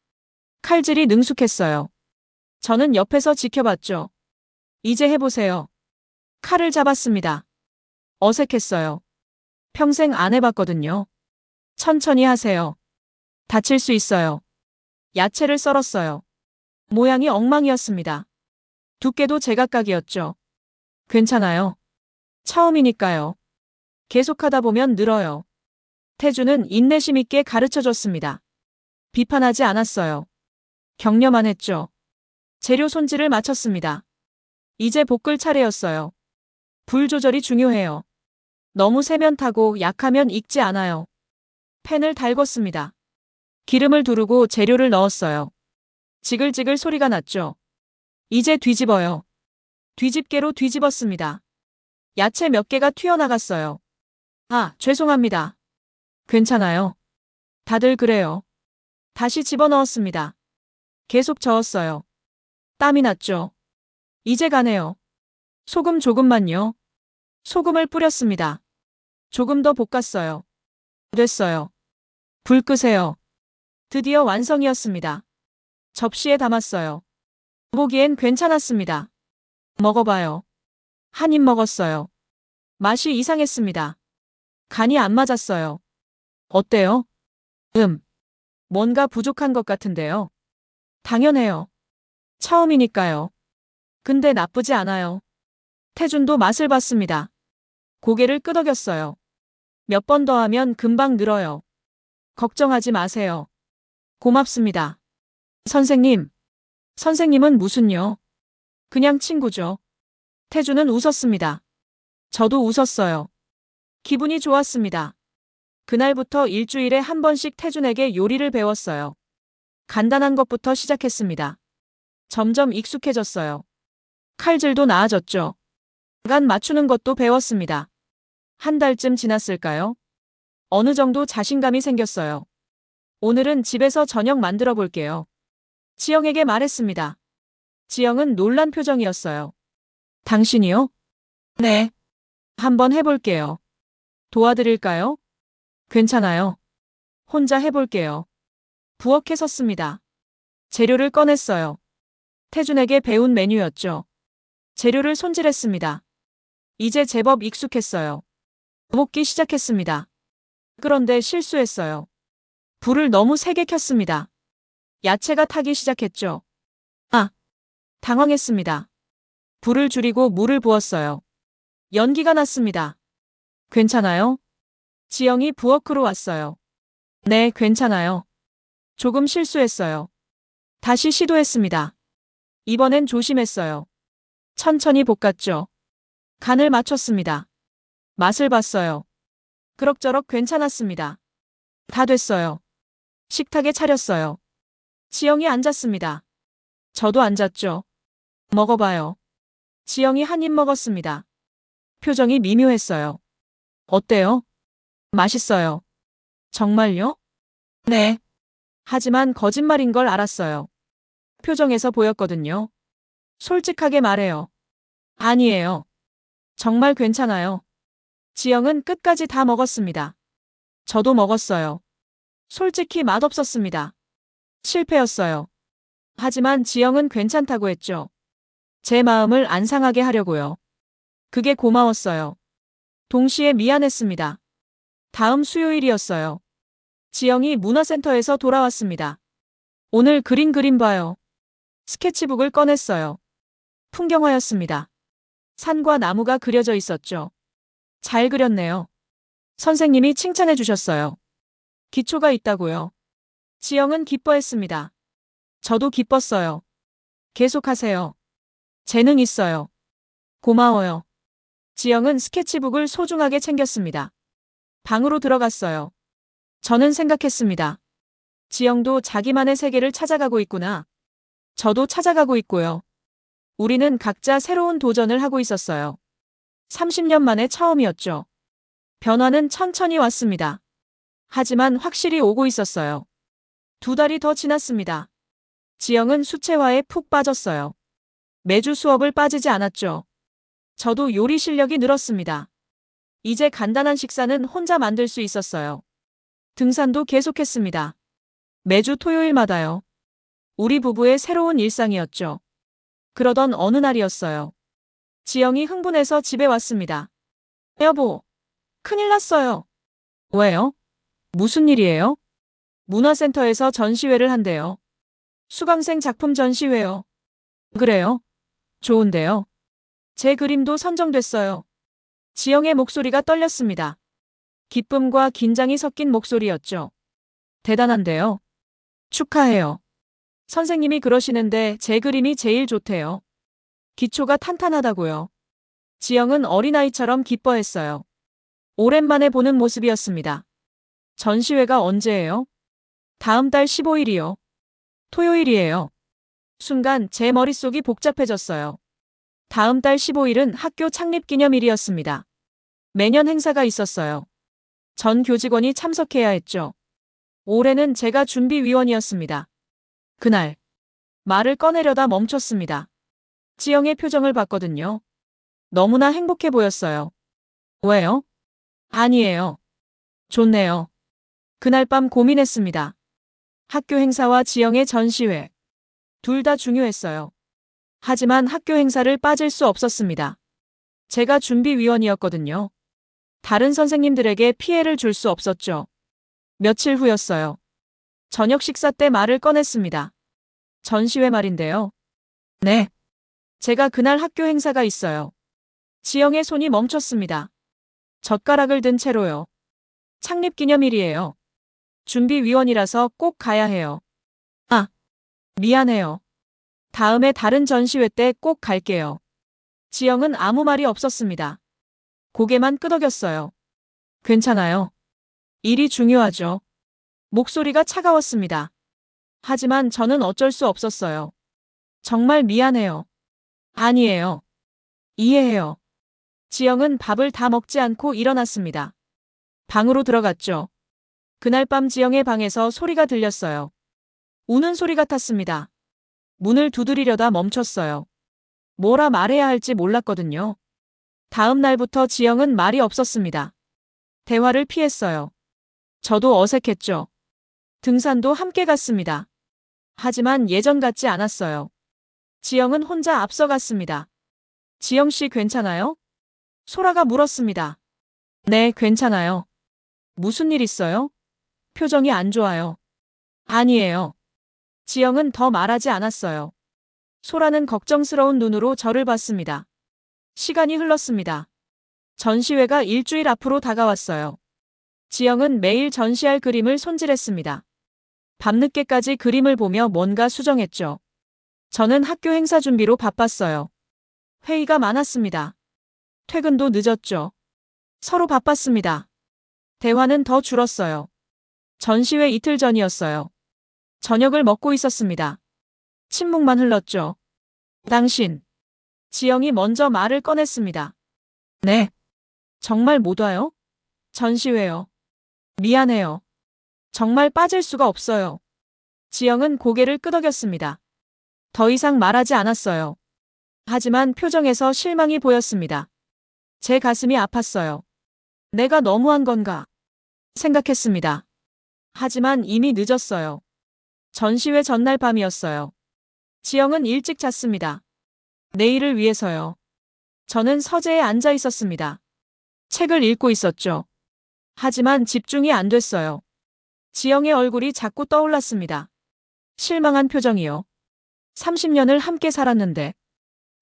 칼질이 능숙했어요. 저는 옆에서 지켜봤죠. 이제 해보세요. 칼을 잡았습니다. 어색했어요. 평생 안 해봤거든요. 천천히 하세요. 다칠 수 있어요. 야채를 썰었어요. 모양이 엉망이었습니다. 두께도 제각각이었죠. 괜찮아요. 처음이니까요. 계속하다 보면 늘어요. 태준은 인내심 있게 가르쳐줬습니다. 비판하지 않았어요. 격려만 했죠. 재료 손질을 마쳤습니다. 이제 볶을 차례였어요. 불 조절이 중요해요. 너무 세면 타고 약하면 익지 않아요. 팬을 달궜습니다. 기름을 두르고 재료를 넣었어요. 지글지글 소리가 났죠. 이제 뒤집어요. 뒤집개로 뒤집었습니다. 야채 몇 개가 튀어나갔어요. 아, 죄송합니다. 괜찮아요. 다들 그래요. 다시 집어넣었습니다. 계속 저었어요. 땀이 났죠. 이제 가네요. 소금 조금만요. 소금을 뿌렸습니다. 조금 더 볶았어요. 됐어요. 불 끄세요. 드디어 완성이었습니다. 접시에 담았어요. 보기엔 괜찮았습니다. 먹어봐요. 한 입 먹었어요. 맛이 이상했습니다. 간이 안 맞았어요. 어때요? 뭔가 부족한 것 같은데요. 당연해요. 처음이니까요. 근데 나쁘지 않아요. 태준도 맛을 봤습니다. 고개를 끄덕였어요. 몇 번 더 하면 금방 늘어요. 걱정하지 마세요. 고맙습니다. 선생님. 선생님은 무슨요? 그냥 친구죠. 태준은 웃었습니다. 저도 웃었어요. 기분이 좋았습니다. 그날부터 일주일에 한 번씩 태준에게 요리를 배웠어요. 간단한 것부터 시작했습니다. 점점 익숙해졌어요. 칼질도 나아졌죠. 간 맞추는 것도 배웠습니다. 한 달쯤 지났을까요? 어느 정도 자신감이 생겼어요. 오늘은 집에서 저녁 만들어 볼게요. 지영에게 말했습니다. 지영은 놀란 표정이었어요. 당신이요? 네. 한번 해볼게요. 도와드릴까요? 괜찮아요. 혼자 해볼게요. 부엌에 섰습니다. 재료를 꺼냈어요. 태준에게 배운 메뉴였죠. 재료를 손질했습니다. 이제 제법 익숙했어요. 볶기 시작했습니다. 그런데 실수했어요. 불을 너무 세게 켰습니다. 야채가 타기 시작했죠. 아, 당황했습니다. 불을 줄이고 물을 부었어요. 연기가 났습니다. 괜찮아요? 지영이 부엌으로 왔어요. 네, 괜찮아요. 조금 실수했어요. 다시 시도했습니다. 이번엔 조심했어요. 천천히 볶았죠. 간을 맞췄습니다. 맛을 봤어요. 그럭저럭 괜찮았습니다. 다 됐어요. 식탁에 차렸어요. 지영이 앉았습니다. 저도 앉았죠. 먹어봐요. 지영이 한 입 먹었습니다. 표정이 미묘했어요. 어때요? 맛있어요. 정말요? 네. 하지만 거짓말인 걸 알았어요. 표정에서 보였거든요. 솔직하게 말해요. 아니에요. 정말 괜찮아요. 지영은 끝까지 다 먹었습니다. 저도 먹었어요. 솔직히 맛없었습니다. 실패였어요. 하지만 지영은 괜찮다고 했죠. 제 마음을 안 상하게 하려고요. 그게 고마웠어요. 동시에 미안했습니다. 다음 수요일이었어요. 지영이 문화센터에서 돌아왔습니다. 오늘 그림 봐요. 스케치북을 꺼냈어요. 풍경화였습니다. 산과 나무가 그려져 있었죠. 잘 그렸네요. 선생님이 칭찬해 주셨어요. 기초가 있다고요. 지영은 기뻐했습니다. 저도 기뻤어요. 계속하세요. 재능 있어요. 고마워요. 지영은 스케치북을 소중하게 챙겼습니다. 방으로 들어갔어요. 저는 생각했습니다. 지영도 자기만의 세계를 찾아가고 있구나. 저도 찾아가고 있고요. 우리는 각자 새로운 도전을 하고 있었어요. 30년 만에 처음이었죠. 변화는 천천히 왔습니다. 하지만 확실히 오고 있었어요. 2달이 더 지났습니다. 지영은 수채화에 푹 빠졌어요. 매주 수업을 빠지지 않았죠. 저도 요리 실력이 늘었습니다. 이제 간단한 식사는 혼자 만들 수 있었어요. 등산도 계속했습니다. 매주 토요일마다요. 우리 부부의 새로운 일상이었죠. 그러던 어느 날이었어요. 지영이 흥분해서 집에 왔습니다. 여보, 큰일 났어요. 왜요? 무슨 일이에요? 문화센터에서 전시회를 한대요. 수강생 작품 전시회요. 그래요? 좋은데요. 제 그림도 선정됐어요. 지영의 목소리가 떨렸습니다. 기쁨과 긴장이 섞인 목소리였죠. 대단한데요. 축하해요. 선생님이 그러시는데 제 그림이 제일 좋대요. 기초가 탄탄하다고요. 지영은 어린아이처럼 기뻐했어요. 오랜만에 보는 모습이었습니다. 전시회가 언제예요? 다음 달 15일이요. 토요일이에요. 순간 제 머릿속이 복잡해졌어요. 다음 달 15일은 학교 창립 기념일이었습니다. 매년 행사가 있었어요. 전 교직원이 참석해야 했죠. 올해는 제가 준비위원이었습니다. 그날, 말을 꺼내려다 멈췄습니다. 지영의 표정을 봤거든요. 너무나 행복해 보였어요. 왜요? 아니에요. 좋네요. 그날 밤 고민했습니다. 학교 행사와 지영의 전시회. 둘 다 중요했어요. 하지만 학교 행사를 빠질 수 없었습니다. 제가 준비위원이었거든요. 다른 선생님들에게 피해를 줄 수 없었죠. 며칠 후였어요. 저녁 식사 때 말을 꺼냈습니다. 전시회 말인데요. 네. 제가 그날 학교 행사가 있어요. 지영의 손이 멈췄습니다. 젓가락을 든 채로요. 창립기념일이에요. 준비위원이라서 꼭 가야 해요. 아, 미안해요. 다음에 다른 전시회 때 꼭 갈게요. 지영은 아무 말이 없었습니다. 고개만 끄덕였어요. 괜찮아요. 일이 중요하죠. 목소리가 차가웠습니다. 하지만 저는 어쩔 수 없었어요. 정말 미안해요. 아니에요. 이해해요. 지영은 밥을 다 먹지 않고 일어났습니다. 방으로 들어갔죠. 그날 밤 지영의 방에서 소리가 들렸어요. 우는 소리 같았습니다. 문을 두드리려다 멈췄어요. 뭐라 말해야 할지 몰랐거든요. 다음 날부터 지영은 말이 없었습니다. 대화를 피했어요. 저도 어색했죠. 등산도 함께 갔습니다. 하지만 예전 같지 않았어요. 지영은 혼자 앞서갔습니다. 지영 씨 괜찮아요? 소라가 물었습니다. 네, 괜찮아요. 무슨 일 있어요? 표정이 안 좋아요. 아니에요. 지영은 더 말하지 않았어요. 소라는 걱정스러운 눈으로 저를 봤습니다. 시간이 흘렀습니다. 전시회가 일주일 앞으로 다가왔어요. 지영은 매일 전시할 그림을 손질했습니다. 밤늦게까지 그림을 보며 뭔가 수정했죠. 저는 학교 행사 준비로 바빴어요. 회의가 많았습니다. 퇴근도 늦었죠. 서로 바빴습니다. 대화는 더 줄었어요. 전시회 이틀 전이었어요. 저녁을 먹고 있었습니다. 침묵만 흘렀죠. 당신. 지영이 먼저 말을 꺼냈습니다. 네. 정말 못 와요? 전시회요. 미안해요. 정말 빠질 수가 없어요. 지영은 고개를 끄덕였습니다. 더 이상 말하지 않았어요. 하지만 표정에서 실망이 보였습니다. 제 가슴이 아팠어요. 내가 너무한 건가? 생각했습니다. 하지만 이미 늦었어요. 전시회 전날 밤이었어요. 지영은 일찍 잤습니다. 내일을 위해서요. 저는 서재에 앉아 있었습니다. 책을 읽고 있었죠. 하지만 집중이 안 됐어요. 지영의 얼굴이 자꾸 떠올랐습니다. 실망한 표정이요. 30년을 함께 살았는데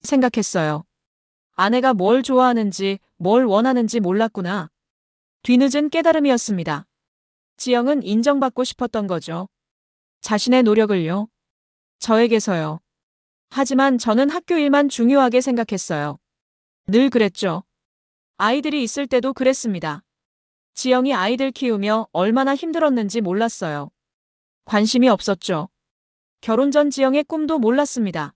생각했어요. 아내가 뭘 좋아하는지, 뭘 원하는지 몰랐구나. 뒤늦은 깨달음이었습니다. 지영은 인정받고 싶었던 거죠. 자신의 노력을요. 저에게서요. 하지만 저는 학교 일만 중요하게 생각했어요. 늘 그랬죠. 아이들이 있을 때도 그랬습니다. 지영이 아이들 키우며 얼마나 힘들었는지 몰랐어요. 관심이 없었죠. 결혼 전 지영의 꿈도 몰랐습니다.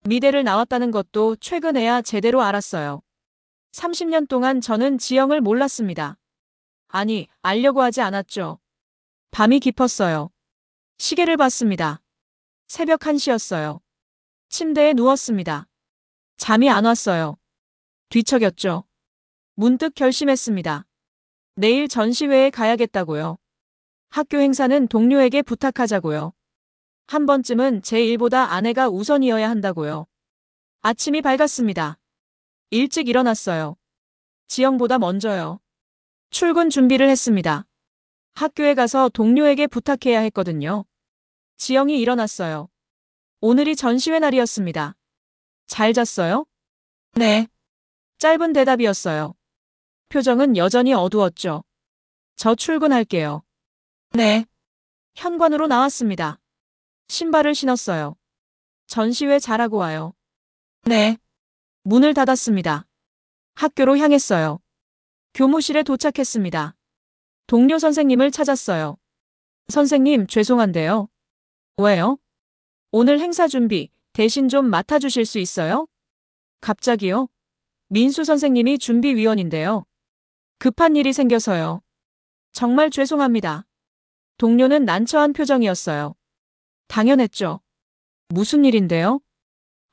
미대를 나왔다는 것도 최근에야 제대로 알았어요. 30년 동안 저는 지영을 몰랐습니다. 아니, 알려고 하지 않았죠. 밤이 깊었어요. 시계를 봤습니다. 새벽 1시였어요. 침대에 누웠습니다. 잠이 안 왔어요. 뒤척였죠. 문득 결심했습니다. 내일 전시회에 가야겠다고요. 학교 행사는 동료에게 부탁하자고요. 한 번쯤은 제 일보다 아내가 우선이어야 한다고요. 아침이 밝았습니다. 일찍 일어났어요. 지영보다 먼저요. 출근 준비를 했습니다. 학교에 가서 동료에게 부탁해야 했거든요. 지영이 일어났어요. 오늘이 전시회 날이었습니다. 잘 잤어요? 네. 짧은 대답이었어요. 표정은 여전히 어두웠죠. 저 출근할게요. 네. 현관으로 나왔습니다. 신발을 신었어요. 전시회 잘하고 와요. 네. 문을 닫았습니다. 학교로 향했어요. 교무실에 도착했습니다. 동료 선생님을 찾았어요. 선생님, 죄송한데요. 왜요? 오늘 행사 준비 대신 좀 맡아주실 수 있어요? 갑자기요? 민수 선생님이 준비위원인데요. 급한 일이 생겨서요. 정말 죄송합니다. 동료는 난처한 표정이었어요. 당연했죠. 무슨 일인데요?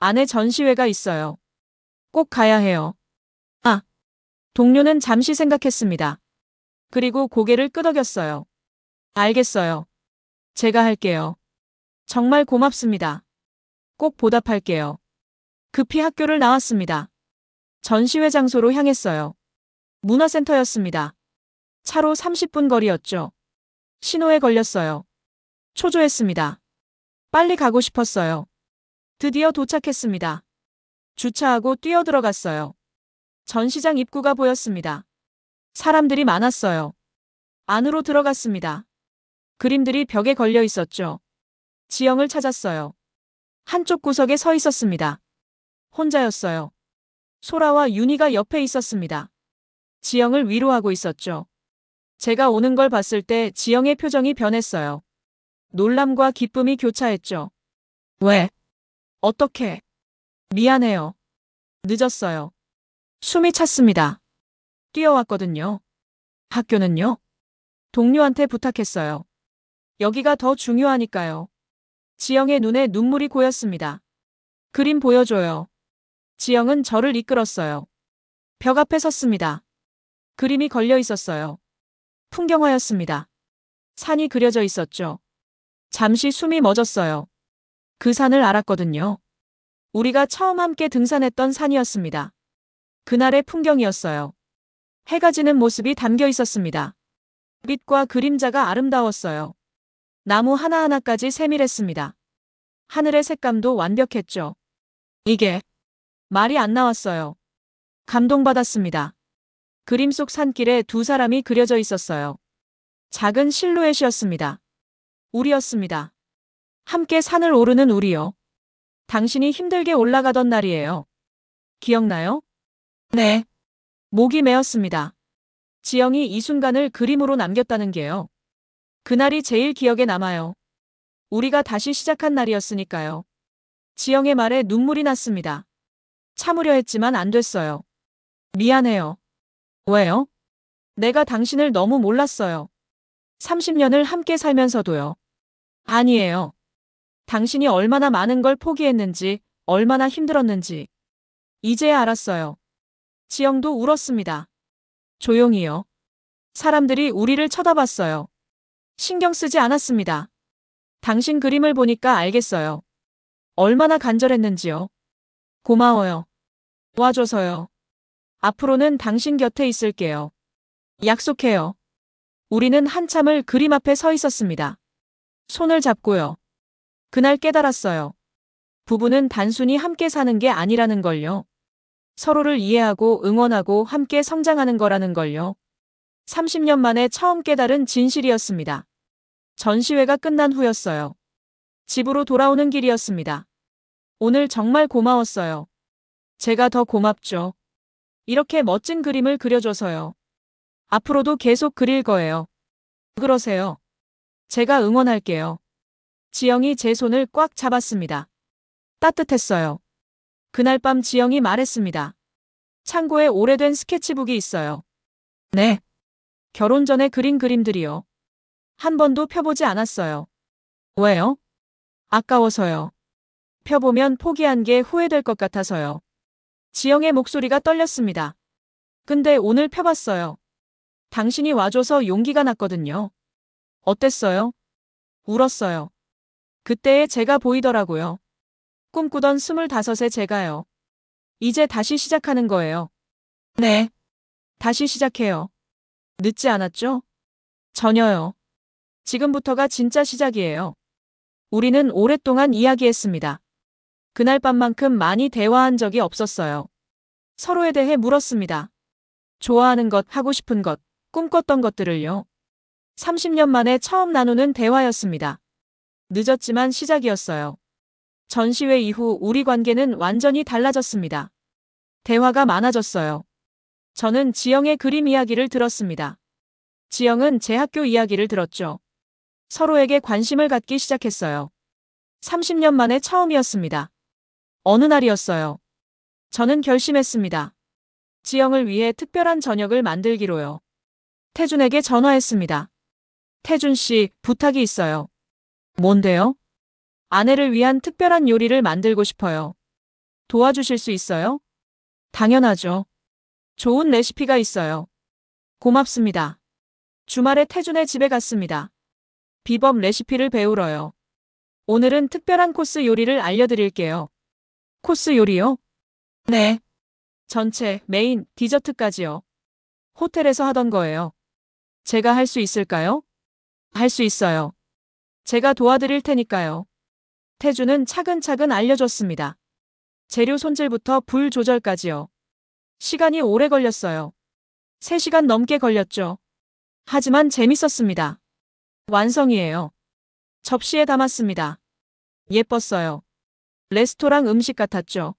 아내 전시회가 있어요. 꼭 가야 해요. 아. 동료는 잠시 생각했습니다. 그리고 고개를 끄덕였어요. 알겠어요. 제가 할게요. 정말 고맙습니다. 꼭 보답할게요. 급히 학교를 나왔습니다. 전시회 장소로 향했어요. 문화센터였습니다. 차로 30분 거리였죠. 신호에 걸렸어요. 초조했습니다. 빨리 가고 싶었어요. 드디어 도착했습니다. 주차하고 뛰어들어갔어요. 전시장 입구가 보였습니다. 사람들이 많았어요. 안으로 들어갔습니다. 그림들이 벽에 걸려 있었죠. 지영을 찾았어요. 한쪽 구석에 서 있었습니다. 혼자였어요. 소라와 윤희가 옆에 있었습니다. 지영을 위로하고 있었죠. 제가 오는 걸 봤을 때 지영의 표정이 변했어요. 놀람과 기쁨이 교차했죠. 왜? 어떻게? 미안해요. 늦었어요. 숨이 찼습니다. 뛰어왔거든요. 학교는요? 동료한테 부탁했어요. 여기가 더 중요하니까요. 지영의 눈에 눈물이 고였습니다. 그림 보여줘요. 지영은 저를 이끌었어요. 벽 앞에 섰습니다. 그림이 걸려 있었어요. 풍경화였습니다. 산이 그려져 있었죠. 잠시 숨이 멎었어요. 그 산을 알았거든요. 우리가 처음 함께 등산했던 산이었습니다. 그날의 풍경이었어요. 해가 지는 모습이 담겨 있었습니다. 빛과 그림자가 아름다웠어요. 나무 하나하나까지 세밀했습니다. 하늘의 색감도 완벽했죠. 이게 말이 안 나왔어요. 감동받았습니다. 그림 속 산길에 두 사람이 그려져 있었어요. 작은 실루엣이었습니다. 우리였습니다. 함께 산을 오르는 우리요. 당신이 힘들게 올라가던 날이에요. 기억나요? 네. 목이 메었습니다. 지영이 이 순간을 그림으로 남겼다는 게요. 그날이 제일 기억에 남아요. 우리가 다시 시작한 날이었으니까요. 지영의 말에 눈물이 났습니다. 참으려 했지만 안 됐어요. 미안해요. 왜요? 내가 당신을 너무 몰랐어요. 30년을 함께 살면서도요. 아니에요. 당신이 얼마나 많은 걸 포기했는지, 얼마나 힘들었는지. 이제야 알았어요. 지영도 울었습니다. 조용히요. 사람들이 우리를 쳐다봤어요. 신경 쓰지 않았습니다. 당신 그림을 보니까 알겠어요. 얼마나 간절했는지요. 고마워요. 도와줘서요. 앞으로는 당신 곁에 있을게요. 약속해요. 우리는 한참을 그림 앞에 서 있었습니다. 손을 잡고요. 그날 깨달았어요. 부부는 단순히 함께 사는 게 아니라는 걸요. 서로를 이해하고 응원하고 함께 성장하는 거라는 걸요. 30년 만에 처음 깨달은 진실이었습니다. 전시회가 끝난 후였어요. 집으로 돌아오는 길이었습니다. 오늘 정말 고마웠어요. 제가 더 고맙죠. 이렇게 멋진 그림을 그려줘서요. 앞으로도 계속 그릴 거예요. 그러세요. 제가 응원할게요. 지영이 제 손을 꽉 잡았습니다. 따뜻했어요. 그날 밤 지영이 말했습니다. 창고에 오래된 스케치북이 있어요. 네. 결혼 전에 그린 그림들이요. 한 번도 펴보지 않았어요. 왜요? 아까워서요. 펴보면 포기한 게 후회될 것 같아서요. 지영의 목소리가 떨렸습니다. 근데 오늘 펴봤어요. 당신이 와줘서 용기가 났거든요. 어땠어요? 울었어요. 그때의 제가 보이더라고요. 꿈꾸던 25의 제가요. 이제 다시 시작하는 거예요. 네. 다시 시작해요. 늦지 않았죠? 전혀요. 지금부터가 진짜 시작이에요. 우리는 오랫동안 이야기했습니다. 그날 밤만큼 많이 대화한 적이 없었어요. 서로에 대해 물었습니다. 좋아하는 것, 하고 싶은 것, 꿈꿨던 것들을요. 30년 만에 처음 나누는 대화였습니다. 늦었지만 시작이었어요. 전시회 이후 우리 관계는 완전히 달라졌습니다. 대화가 많아졌어요. 저는 지영의 그림 이야기를 들었습니다. 지영은 제 학교 이야기를 들었죠. 서로에게 관심을 갖기 시작했어요. 30년 만에 처음이었습니다. 어느 날이었어요. 저는 결심했습니다. 지영을 위해 특별한 저녁을 만들기로요. 태준에게 전화했습니다. 태준 씨, 부탁이 있어요. 뭔데요? 아내를 위한 특별한 요리를 만들고 싶어요. 도와주실 수 있어요? 당연하죠. 좋은 레시피가 있어요. 고맙습니다. 주말에 태준의 집에 갔습니다. 비법 레시피를 배우러요. 오늘은 특별한 코스 요리를 알려드릴게요. 코스 요리요? 네. 전체, 메인, 디저트까지요. 호텔에서 하던 거예요. 제가 할 수 있을까요? 할 수 있어요. 제가 도와드릴 테니까요. 태주는 차근차근 알려줬습니다. 재료 손질부터 불 조절까지요. 시간이 오래 걸렸어요. 3시간 넘게 걸렸죠. 하지만 재밌었습니다. 완성이에요. 접시에 담았습니다. 예뻤어요. 레스토랑 음식 같았죠.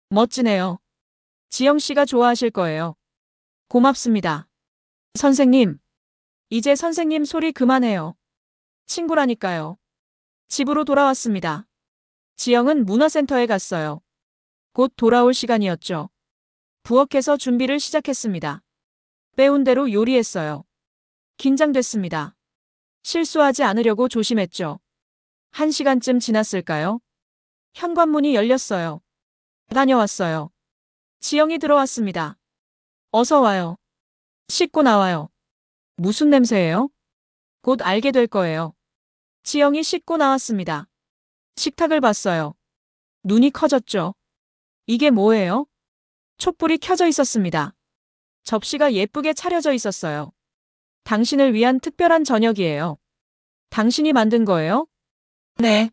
멋지네요. 지영 씨가 좋아하실 거예요. 고맙습니다. 선생님. 이제 선생님 소리 그만해요. 친구라니까요. 집으로 돌아왔습니다. 지영은 문화센터에 갔어요. 곧 돌아올 시간이었죠. 부엌에서 준비를 시작했습니다. 배운 대로 요리했어요. 긴장됐습니다. 실수하지 않으려고 조심했죠. 1시간쯤 지났을까요? 현관문이 열렸어요. 다녀왔어요. 지영이 들어왔습니다. 어서 와요. 씻고 나와요. 무슨 냄새예요? 곧 알게 될 거예요. 지영이 씻고 나왔습니다. 식탁을 봤어요. 눈이 커졌죠. 이게 뭐예요? 촛불이 켜져 있었습니다. 접시가 예쁘게 차려져 있었어요. 당신을 위한 특별한 저녁이에요. 당신이 만든 거예요? 네.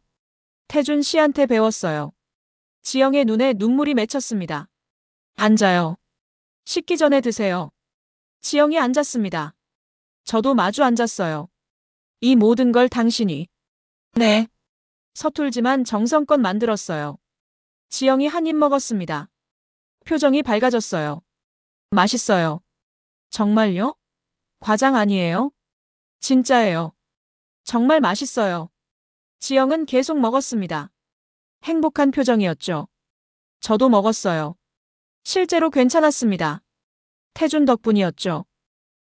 태준 씨한테 배웠어요. 지영의 눈에 눈물이 맺혔습니다. 앉아요. 식기 전에 드세요. 지영이 앉았습니다. 저도 마주 앉았어요. 이 모든 걸 당신이. 네. 서툴지만 정성껏 만들었어요. 지영이 한 입 먹었습니다. 표정이 밝아졌어요. 맛있어요. 정말요? 과장 아니에요? 진짜예요. 정말 맛있어요. 지영은 계속 먹었습니다. 행복한 표정이었죠. 저도 먹었어요. 실제로 괜찮았습니다. 태준 덕분이었죠.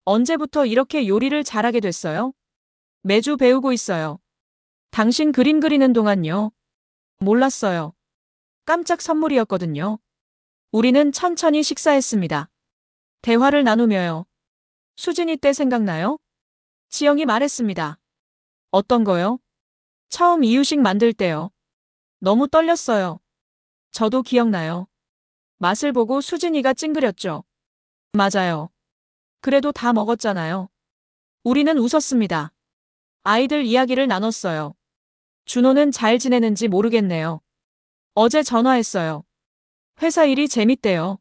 언제부터 이렇게 요리를 잘하게 됐어요? 매주 배우고 있어요. 당신 그림 그리는 동안요. 몰랐어요. 깜짝 선물이었거든요. 우리는 천천히 식사했습니다. 대화를 나누며요. 수진이 때 생각나요? 지영이 말했습니다. 어떤 거요? 처음 이유식 만들 때요. 너무 떨렸어요. 저도 기억나요. 맛을 보고 수진이가 찡그렸죠. 맞아요. 그래도 다 먹었잖아요. 우리는 웃었습니다. 아이들 이야기를 나눴어요. 준호는 잘 지내는지 모르겠네요. 어제 전화했어요. 회사 일이 재밌대요.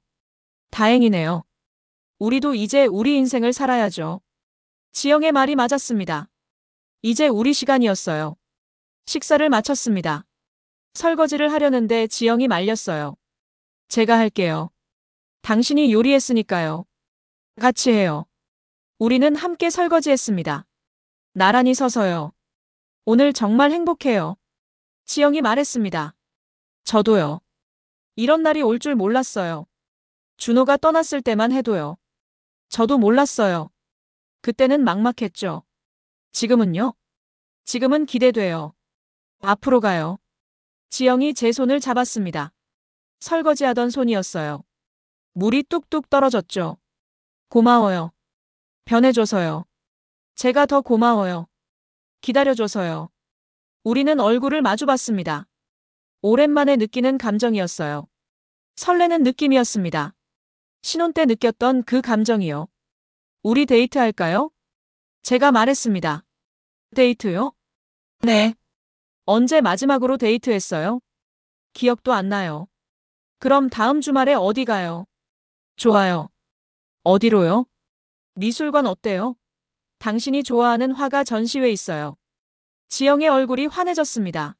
다행이네요. 우리도 이제 우리 인생을 살아야죠. 지영의 말이 맞았습니다. 이제 우리 시간이었어요. 식사를 마쳤습니다. 설거지를 하려는데 지영이 말렸어요. 제가 할게요. 당신이 요리했으니까요. 같이 해요. 우리는 함께 설거지했습니다. 나란히 서서요. 오늘 정말 행복해요. 지영이 말했습니다. 저도요. 이런 날이 올 줄 몰랐어요. 준호가 떠났을 때만 해도요. 저도 몰랐어요. 그때는 막막했죠. 지금은요? 지금은 기대돼요. 앞으로 가요. 지영이 제 손을 잡았습니다. 설거지하던 손이었어요. 물이 뚝뚝 떨어졌죠. 고마워요. 변해줘서요. 제가 더 고마워요. 기다려줘서요. 우리는 얼굴을 마주봤습니다. 오랜만에 느끼는 감정이었어요. 설레는 느낌이었습니다. 신혼 때 느꼈던 그 감정이요. 우리 데이트할까요? 제가 말했습니다. 데이트요? 네. 언제 마지막으로 데이트했어요? 기억도 안 나요. 그럼 다음 주말에 어디 가요? 좋아요. 어디로요? 미술관 어때요? 당신이 좋아하는 화가 전시회 있어요. 지영의 얼굴이 환해졌습니다.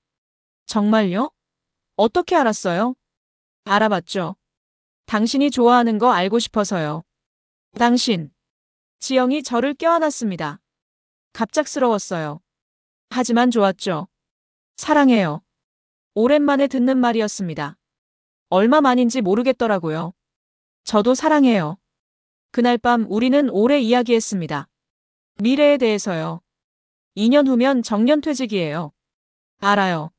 정말요? 어떻게 알았어요? 알아봤죠. 당신이 좋아하는 거 알고 싶어서요. 당신. 지영이 저를 껴안았습니다. 갑작스러웠어요. 하지만 좋았죠. 사랑해요. 오랜만에 듣는 말이었습니다. 얼마만인지 모르겠더라고요. 저도 사랑해요. 그날 밤 우리는 오래 이야기했습니다. 미래에 대해서요. 2년 후면 정년퇴직이에요. 알아요.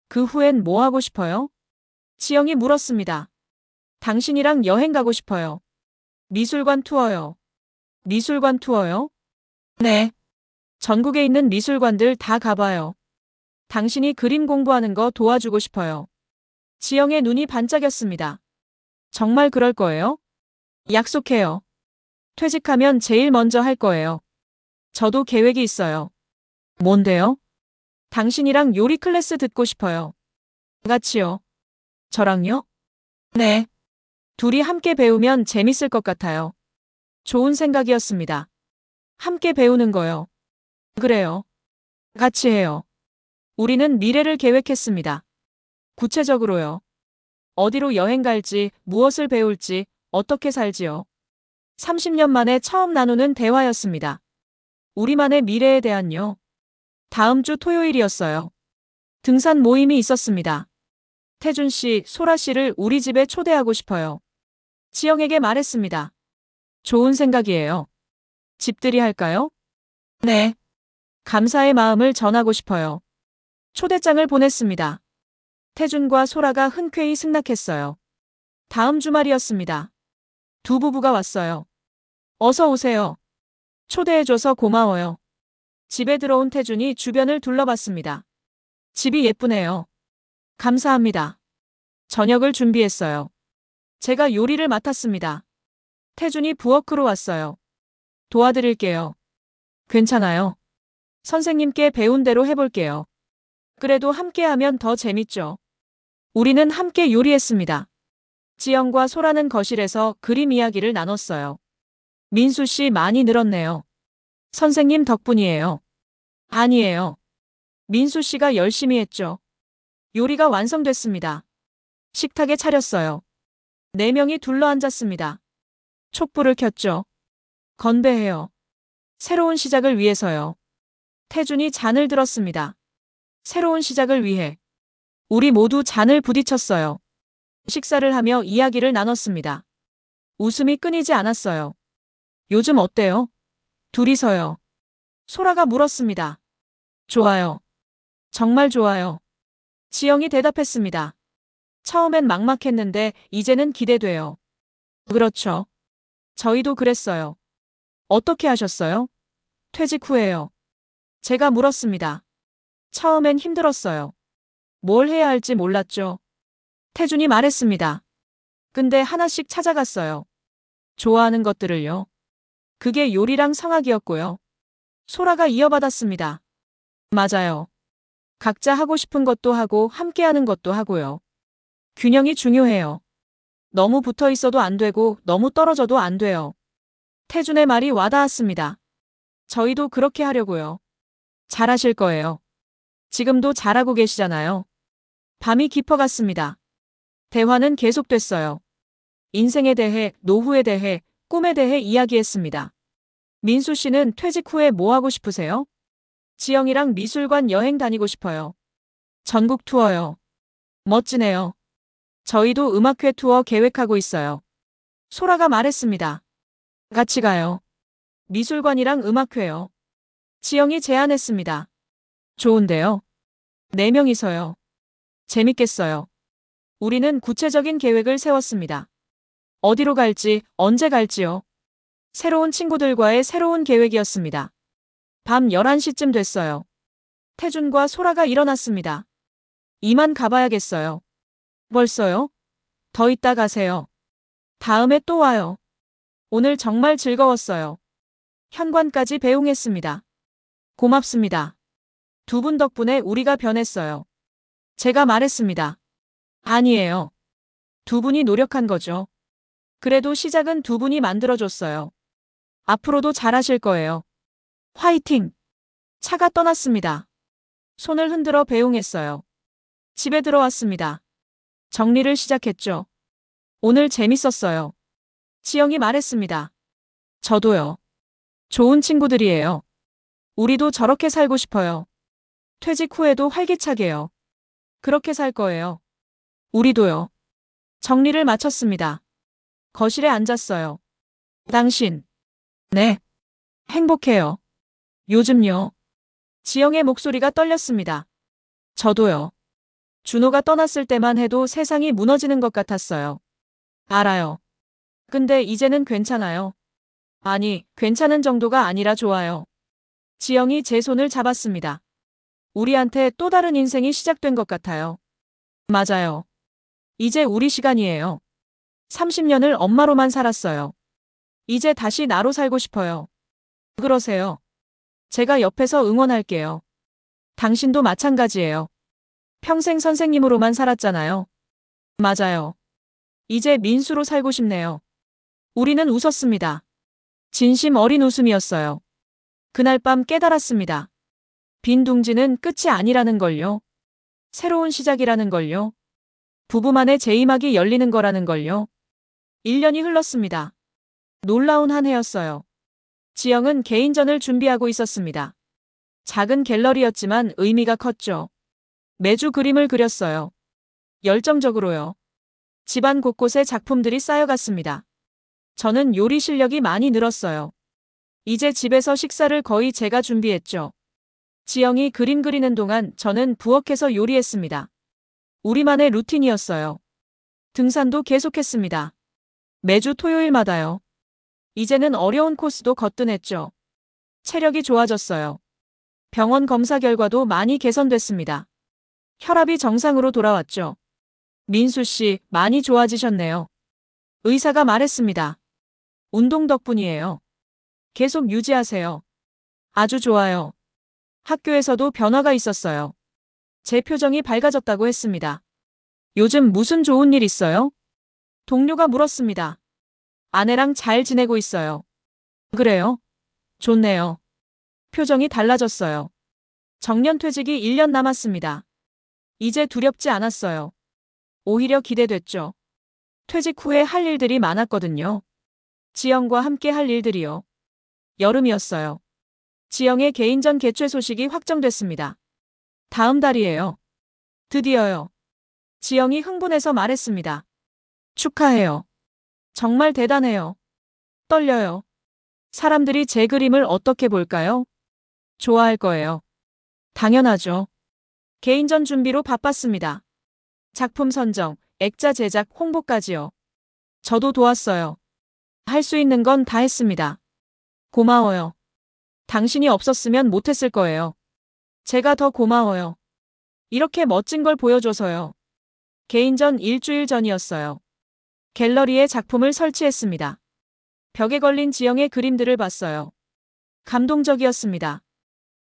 그 후엔 뭐 하고 싶어요? 지영이 물었습니다. 당신이랑 여행 가고 싶어요. 미술관 투어요. 미술관 투어요? 네. 전국에 있는 미술관들 다 가봐요. 당신이 그림 공부하는 거 도와주고 싶어요. 지영의 눈이 반짝였습니다. 정말 그럴 거예요? 약속해요. 퇴직하면 제일 먼저 할 거예요. 저도 계획이 있어요. 뭔데요? 당신이랑 요리 클래스 듣고 싶어요. 같이요. 저랑요? 네. 둘이 함께 배우면 재밌을 것 같아요. 좋은 생각이었습니다. 함께 배우는 거요. 그래요. 같이 해요. 우리는 미래를 계획했습니다. 구체적으로요. 어디로 여행 갈지, 무엇을 배울지, 어떻게 살지요. 30년 만에 처음 나누는 대화였습니다. 우리만의 미래에 대한요. 다음 주 토요일이었어요. 등산 모임이 있었습니다. 태준 씨, 소라 씨를 우리 집에 초대하고 싶어요. 지영에게 말했습니다. 좋은 생각이에요. 집들이 할까요? 네. 감사의 마음을 전하고 싶어요. 초대장을 보냈습니다. 태준과 소라가 흔쾌히 승낙했어요. 다음 주말이었습니다. 두 부부가 왔어요. 어서 오세요. 초대해줘서 고마워요. 집에 들어온 태준이 주변을 둘러봤습니다. 집이 예쁘네요. 감사합니다. 저녁을 준비했어요. 제가 요리를 맡았습니다. 태준이 부엌으로 왔어요. 도와드릴게요. 괜찮아요. 선생님께 배운 대로 해볼게요. 그래도 함께하면 더 재밌죠. 우리는 함께 요리했습니다. 지영과 소라는 거실에서 그림 이야기를 나눴어요. 민수 씨 많이 늘었네요. 선생님 덕분이에요. 아니에요. 민수 씨가 열심히 했죠. 요리가 완성됐습니다. 식탁에 차렸어요. 4명이 둘러앉았습니다. 촛불을 켰죠. 건배해요. 새로운 시작을 위해서요. 태준이 잔을 들었습니다. 새로운 시작을 위해. 우리 모두 잔을 부딪혔어요. 식사를 하며 이야기를 나눴습니다. 웃음이 끊이지 않았어요. 요즘 어때요? 둘이서요. 소라가 물었습니다. 좋아요. 정말 좋아요. 지영이 대답했습니다. 처음엔 막막했는데 이제는 기대돼요. 그렇죠. 저희도 그랬어요. 어떻게 하셨어요? 퇴직 후에요. 제가 물었습니다. 처음엔 힘들었어요. 뭘 해야 할지 몰랐죠. 태준이 말했습니다. 근데 하나씩 찾아갔어요. 좋아하는 것들을요. 그게 요리랑 성악이었고요. 소라가 이어받았습니다. 맞아요. 각자 하고 싶은 것도 하고 함께하는 것도 하고요. 균형이 중요해요. 너무 붙어 있어도 안 되고 너무 떨어져도 안 돼요. 태준의 말이 와닿았습니다. 저희도 그렇게 하려고요. 잘하실 거예요. 지금도 잘하고 계시잖아요. 밤이 깊어갔습니다. 대화는 계속됐어요. 인생에 대해, 노후에 대해, 꿈에 대해 이야기했습니다. 민수 씨는 퇴직 후에 뭐 하고 싶으세요? 지영이랑 미술관 여행 다니고 싶어요. 전국 투어요. 멋지네요. 저희도 음악회 투어 계획하고 있어요. 소라가 말했습니다. 같이 가요. 미술관이랑 음악회요. 지영이 제안했습니다. 좋은데요. 4명이서요. 재밌겠어요. 우리는 구체적인 계획을 세웠습니다. 어디로 갈지, 언제 갈지요. 새로운 친구들과의 새로운 계획이었습니다. 밤 11시쯤 됐어요. 태준과 소라가 일어났습니다. 이만 가봐야겠어요. 벌써요? 더 이따 가세요. 다음에 또 와요. 오늘 정말 즐거웠어요. 현관까지 배웅했습니다. 고맙습니다. 두 분 덕분에 우리가 변했어요. 제가 말했습니다. 아니에요. 두 분이 노력한 거죠. 그래도 시작은 두 분이 만들어줬어요. 앞으로도 잘하실 거예요. 화이팅! 차가 떠났습니다. 손을 흔들어 배웅했어요. 집에 들어왔습니다. 정리를 시작했죠. 오늘 재밌었어요. 지영이 말했습니다. 저도요. 좋은 친구들이에요. 우리도 저렇게 살고 싶어요. 퇴직 후에도 활기차게요. 그렇게 살 거예요. 우리도요. 정리를 마쳤습니다. 거실에 앉았어요. 당신. 네. 행복해요. 요즘요. 지영의 목소리가 떨렸습니다. 저도요. 준호가 떠났을 때만 해도 세상이 무너지는 것 같았어요. 알아요. 근데 이제는 괜찮아요. 아니, 괜찮은 정도가 아니라 좋아요. 지영이 제 손을 잡았습니다. 우리한테 또 다른 인생이 시작된 것 같아요. 맞아요. 이제 우리 시간이에요. 30년을 엄마로만 살았어요. 이제 다시 나로 살고 싶어요. 그러세요. 제가 옆에서 응원할게요. 당신도 마찬가지예요. 평생 선생님으로만 살았잖아요. 맞아요. 이제 민수로 살고 싶네요. 우리는 웃었습니다. 진심 어린 웃음이었어요. 그날 밤 깨달았습니다. 빈 둥지는 끝이 아니라는 걸요. 새로운 시작이라는 걸요. 부부만의 재임학이 열리는 거라는 걸요. 1년이 흘렀습니다. 놀라운 한 해였어요. 지영은 개인전을 준비하고 있었습니다. 작은 갤러리였지만 의미가 컸죠. 매주 그림을 그렸어요. 열정적으로요. 집안 곳곳에 작품들이 쌓여갔습니다. 저는 요리 실력이 많이 늘었어요. 이제 집에서 식사를 거의 제가 준비했죠. 지영이 그림 그리는 동안 저는 부엌에서 요리했습니다. 우리만의 루틴이었어요. 등산도 계속했습니다. 매주 토요일마다요. 이제는 어려운 코스도 거뜬했죠. 체력이 좋아졌어요. 병원 검사 결과도 많이 개선됐습니다. 혈압이 정상으로 돌아왔죠. 민수 씨, 많이 좋아지셨네요. 의사가 말했습니다. 운동 덕분이에요. 계속 유지하세요. 아주 좋아요. 학교에서도 변화가 있었어요. 제 표정이 밝아졌다고 했습니다. 요즘 무슨 좋은 일 있어요? 동료가 물었습니다. 아내랑 잘 지내고 있어요. 그래요? 좋네요. 표정이 달라졌어요. 정년퇴직이 1년 남았습니다. 이제 두렵지 않았어요. 오히려 기대됐죠. 퇴직 후에 할 일들이 많았거든요. 지영과 함께 할 일들이요. 여름이었어요. 지영의 개인전 개최 소식이 확정됐습니다. 다음 달이에요. 드디어요. 지영이 흥분해서 말했습니다. 축하해요. 정말 대단해요. 떨려요. 사람들이 제 그림을 어떻게 볼까요? 좋아할 거예요. 당연하죠. 개인전 준비로 바빴습니다. 작품 선정, 액자 제작, 홍보까지요. 저도 도왔어요. 할 수 있는 건 다 했습니다. 고마워요. 당신이 없었으면 못했을 거예요. 제가 더 고마워요. 이렇게 멋진 걸 보여줘서요. 개인전 일주일 전이었어요. 갤러리에 작품을 설치했습니다. 벽에 걸린 지영의 그림들을 봤어요. 감동적이었습니다.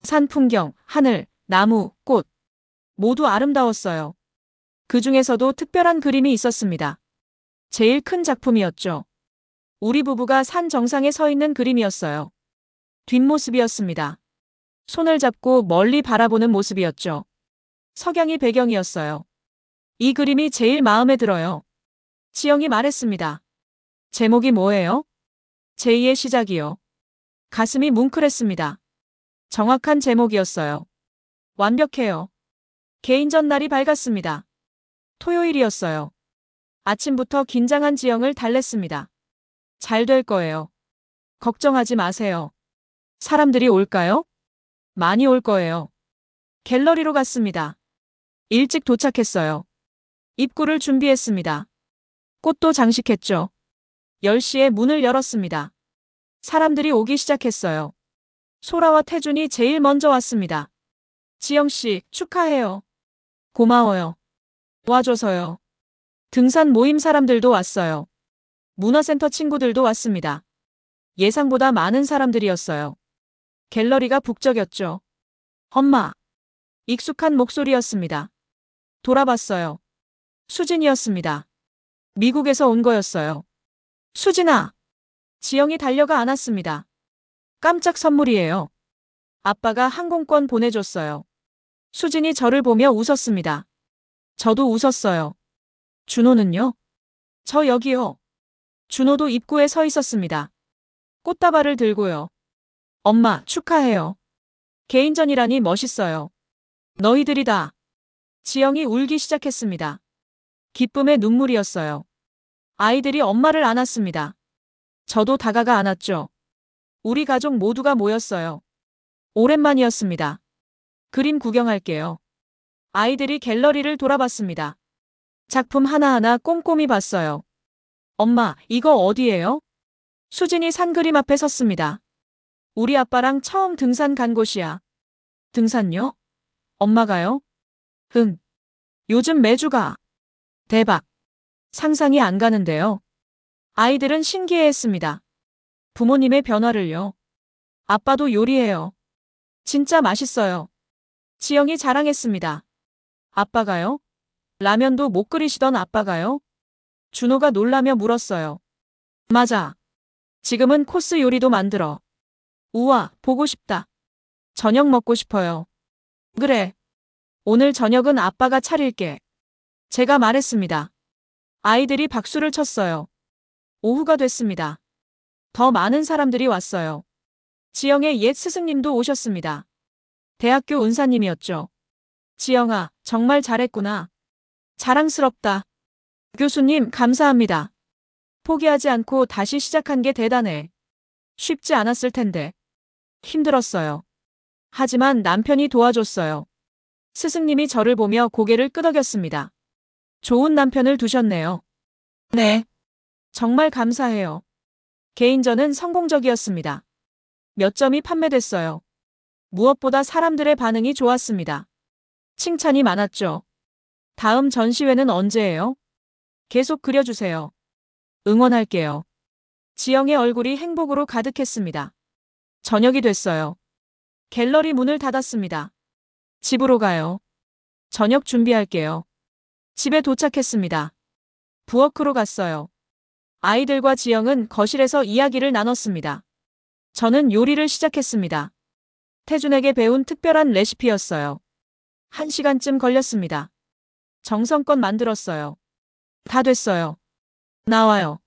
산 풍경, 하늘, 나무, 꽃. 모두 아름다웠어요. 그 중에서도 특별한 그림이 있었습니다. 제일 큰 작품이었죠. 우리 부부가 산 정상에 서 있는 그림이었어요. 뒷모습이었습니다. 손을 잡고 멀리 바라보는 모습이었죠. 석양이 배경이었어요. 이 그림이 제일 마음에 들어요. 지영이 말했습니다. 제목이 뭐예요? 제2의 시작이요. 가슴이 뭉클했습니다. 정확한 제목이었어요. 완벽해요. 개인전 날이 밝았습니다. 토요일이었어요. 아침부터 긴장한 지영을 달랬습니다. 잘 될 거예요. 걱정하지 마세요. 사람들이 올까요? 많이 올 거예요. 갤러리로 갔습니다. 일찍 도착했어요. 입구를 준비했습니다. 꽃도 장식했죠. 10시에 문을 열었습니다. 사람들이 오기 시작했어요. 소라와 태준이 제일 먼저 왔습니다. 지영씨, 축하해요. 고마워요. 도와줘서요. 등산 모임 사람들도 왔어요. 문화센터 친구들도 왔습니다. 예상보다 많은 사람들이었어요. 갤러리가 북적였죠. 엄마. 익숙한 목소리였습니다. 돌아봤어요. 수진이었습니다. 미국에서 온 거였어요. 수진아. 지영이 달려가 안았습니다. 깜짝 선물이에요. 아빠가 항공권 보내줬어요. 수진이 저를 보며 웃었습니다. 저도 웃었어요. 준호는요? 저 여기요. 준호도 입구에 서 있었습니다. 꽃다발을 들고요. 엄마, 축하해요. 개인전이라니 멋있어요. 너희들이다. 지영이 울기 시작했습니다. 기쁨의 눈물이었어요. 아이들이 엄마를 안았습니다. 저도 다가가 안았죠. 우리 가족 모두가 모였어요. 오랜만이었습니다. 그림 구경할게요. 아이들이 갤러리를 돌아봤습니다. 작품 하나하나 꼼꼼히 봤어요. 엄마, 이거 어디예요? 수진이 산 그림 앞에 섰습니다. 우리 아빠랑 처음 등산 간 곳이야. 등산요? 엄마가요? 응. 요즘 매주 가. 대박. 상상이 안 가는데요. 아이들은 신기해했습니다. 부모님의 변화를요. 아빠도 요리해요. 진짜 맛있어요. 지영이 자랑했습니다. 아빠가요? 라면도 못 끓이시던 아빠가요? 준호가 놀라며 물었어요. 맞아. 지금은 코스 요리도 만들어. 우와, 보고 싶다. 저녁 먹고 싶어요. 그래. 오늘 저녁은 아빠가 차릴게. 제가 말했습니다. 아이들이 박수를 쳤어요. 오후가 됐습니다. 더 많은 사람들이 왔어요. 지영의 옛 스승님도 오셨습니다. 대학교 은사님이었죠. 지영아, 정말 잘했구나. 자랑스럽다. 교수님, 감사합니다. 포기하지 않고 다시 시작한 게 대단해. 쉽지 않았을 텐데. 힘들었어요. 하지만 남편이 도와줬어요. 스승님이 저를 보며 고개를 끄덕였습니다. 좋은 남편을 두셨네요. 네. 정말 감사해요. 개인전은 성공적이었습니다. 몇 점이 판매됐어요. 무엇보다 사람들의 반응이 좋았습니다. 칭찬이 많았죠. 다음 전시회는 언제예요? 계속 그려주세요. 응원할게요. 지영의 얼굴이 행복으로 가득했습니다. 저녁이 됐어요. 갤러리 문을 닫았습니다. 집으로 가요. 저녁 준비할게요. 집에 도착했습니다. 부엌으로 갔어요. 아이들과 지영은 거실에서 이야기를 나눴습니다. 저는 요리를 시작했습니다. 태준에게 배운 특별한 레시피였어요. 1시간쯤 걸렸습니다. 정성껏 만들었어요. 다 됐어요. 나와요.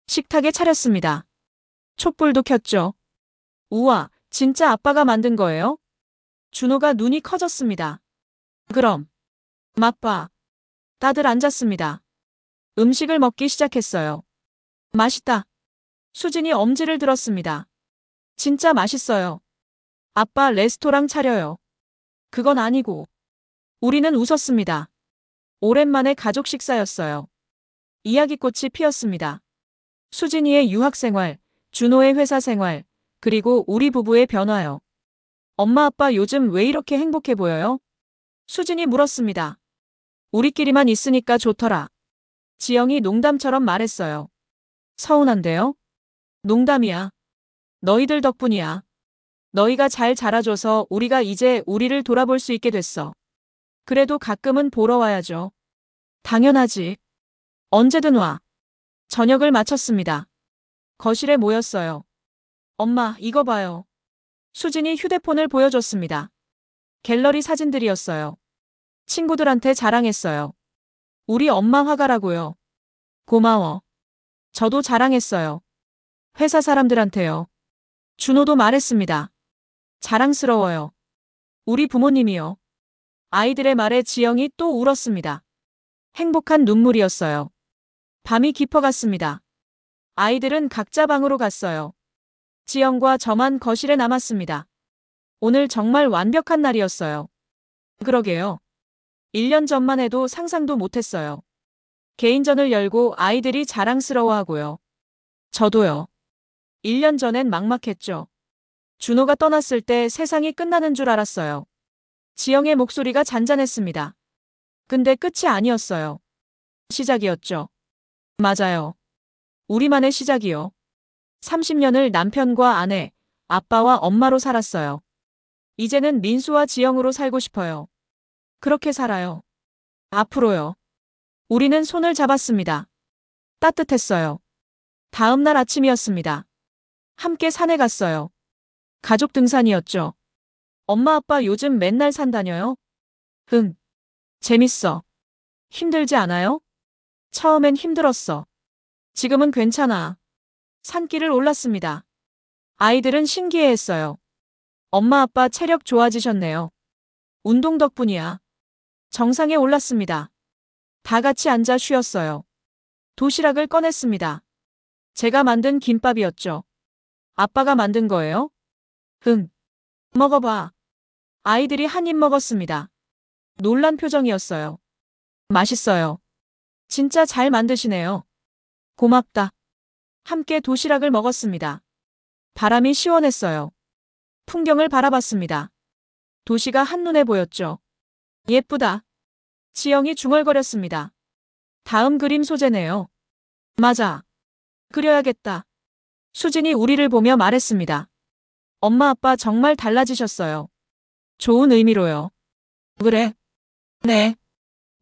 식탁에 차렸습니다. 촛불도 켰죠. 우와, 진짜 아빠가 만든 거예요? 준호가 눈이 커졌습니다. 그럼. 맛봐. 다들 앉았습니다. 음식을 먹기 시작했어요. 맛있다. 수진이 엄지를 들었습니다. 진짜 맛있어요. 아빠 레스토랑 차려요. 그건 아니고. 우리는 웃었습니다. 오랜만에 가족 식사였어요. 이야기꽃이 피었습니다. 수진이의 유학생활, 준호의 회사 생활, 그리고 우리 부부의 변화요. 엄마 아빠 요즘 왜 이렇게 행복해 보여요? 수진이 물었습니다. 우리끼리만 있으니까 좋더라. 지영이 농담처럼 말했어요. 서운한데요? 농담이야. 너희들 덕분이야. 너희가 잘 자라줘서 우리가 이제 우리를 돌아볼 수 있게 됐어. 그래도 가끔은 보러 와야죠. 당연하지. 언제든 와. 저녁을 마쳤습니다. 거실에 모였어요. 엄마, 이거 봐요. 수진이 휴대폰을 보여줬습니다. 갤러리 사진들이었어요. 친구들한테 자랑했어요. 우리 엄마 화가라고요. 고마워. 저도 자랑했어요. 회사 사람들한테요. 준호도 말했습니다. 자랑스러워요. 우리 부모님이요. 아이들의 말에 지영이 또 울었습니다. 행복한 눈물이었어요. 밤이 깊어갔습니다. 아이들은 각자 방으로 갔어요. 지영과 저만 거실에 남았습니다. 오늘 정말 완벽한 날이었어요. 그러게요. 1년 전만 해도 상상도 못했어요. 개인전을 열고 아이들이 자랑스러워하고요. 저도요. 1년 전엔 막막했죠. 준호가 떠났을 때 세상이 끝나는 줄 알았어요. 지영의 목소리가 잔잔했습니다. 근데 끝이 아니었어요. 시작이었죠. 맞아요. 우리만의 시작이요. 30년을 남편과 아내, 아빠와 엄마로 살았어요. 이제는 민수와 지영으로 살고 싶어요. 그렇게 살아요. 앞으로요. 우리는 손을 잡았습니다. 따뜻했어요. 다음 날 아침이었습니다. 함께 산에 갔어요. 가족 등산이었죠. 엄마 아빠 요즘 맨날 산 다녀요? 응. 재밌어. 힘들지 않아요? 처음엔 힘들었어. 지금은 괜찮아. 산길을 올랐습니다. 아이들은 신기해했어요. 엄마 아빠 체력 좋아지셨네요. 운동 덕분이야. 정상에 올랐습니다. 다 같이 앉아 쉬었어요. 도시락을 꺼냈습니다. 제가 만든 김밥이었죠. 아빠가 만든 거예요? 응. 먹어봐. 아이들이 한 입 먹었습니다. 놀란 표정이었어요. 맛있어요. 진짜 잘 만드시네요. 고맙다. 함께 도시락을 먹었습니다. 바람이 시원했어요. 풍경을 바라봤습니다. 도시가 한눈에 보였죠. 예쁘다. 지영이 중얼거렸습니다. 다음 그림 소재네요. 맞아. 그려야겠다. 수진이 우리를 보며 말했습니다. 엄마 아빠 정말 달라지셨어요. 좋은 의미로요. 그래. 네.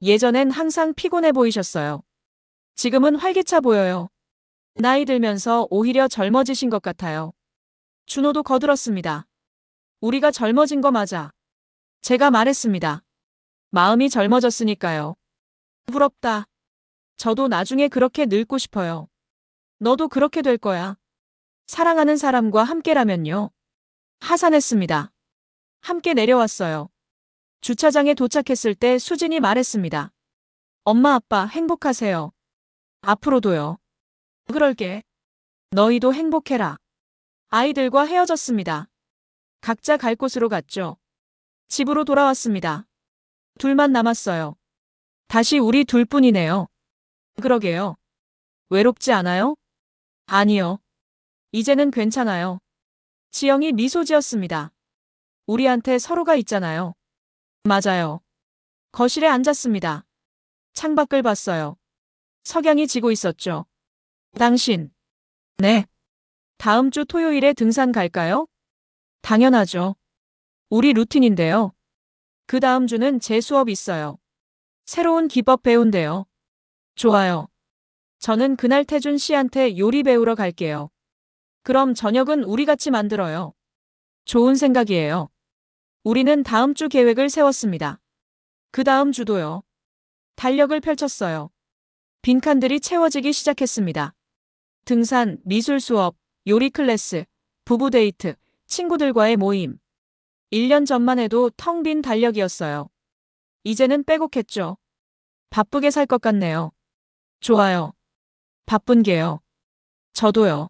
예전엔 항상 피곤해 보이셨어요. 지금은 활기차 보여요. 나이 들면서 오히려 젊어지신 것 같아요. 준호도 거들었습니다. 우리가 젊어진 거 맞아. 제가 말했습니다. 마음이 젊어졌으니까요. 부럽다. 저도 나중에 그렇게 늙고 싶어요. 너도 그렇게 될 거야. 사랑하는 사람과 함께라면요. 하산했습니다. 함께 내려왔어요. 주차장에 도착했을 때 수진이 말했습니다. 엄마 아빠 행복하세요. 앞으로도요. 그럴게. 너희도 행복해라. 아이들과 헤어졌습니다. 각자 갈 곳으로 갔죠. 집으로 돌아왔습니다. 둘만 남았어요. 다시 우리 둘뿐이네요. 그러게요. 외롭지 않아요? 아니요. 이제는 괜찮아요. 지영이 미소 지었습니다. 우리한테 서로가 있잖아요. 맞아요. 거실에 앉았습니다. 창밖을 봤어요. 석양이 지고 있었죠. 당신. 네. 다음 주 토요일에 등산 갈까요? 당연하죠. 우리 루틴인데요. 그 다음 주는 제 수업 있어요. 새로운 기법 배운대요. 좋아요. 저는 그날 태준 씨한테 요리 배우러 갈게요. 그럼 저녁은 우리 같이 만들어요. 좋은 생각이에요. 우리는 다음 주 계획을 세웠습니다. 그 다음 주도요. 달력을 펼쳤어요. 빈칸들이 채워지기 시작했습니다. 등산, 미술 수업, 요리 클래스, 부부 데이트, 친구들과의 모임. 1년 전만 해도 텅 빈 달력이었어요. 이제는 빼곡했죠. 바쁘게 살 것 같네요. 좋아요. 바쁜 게요. 저도요.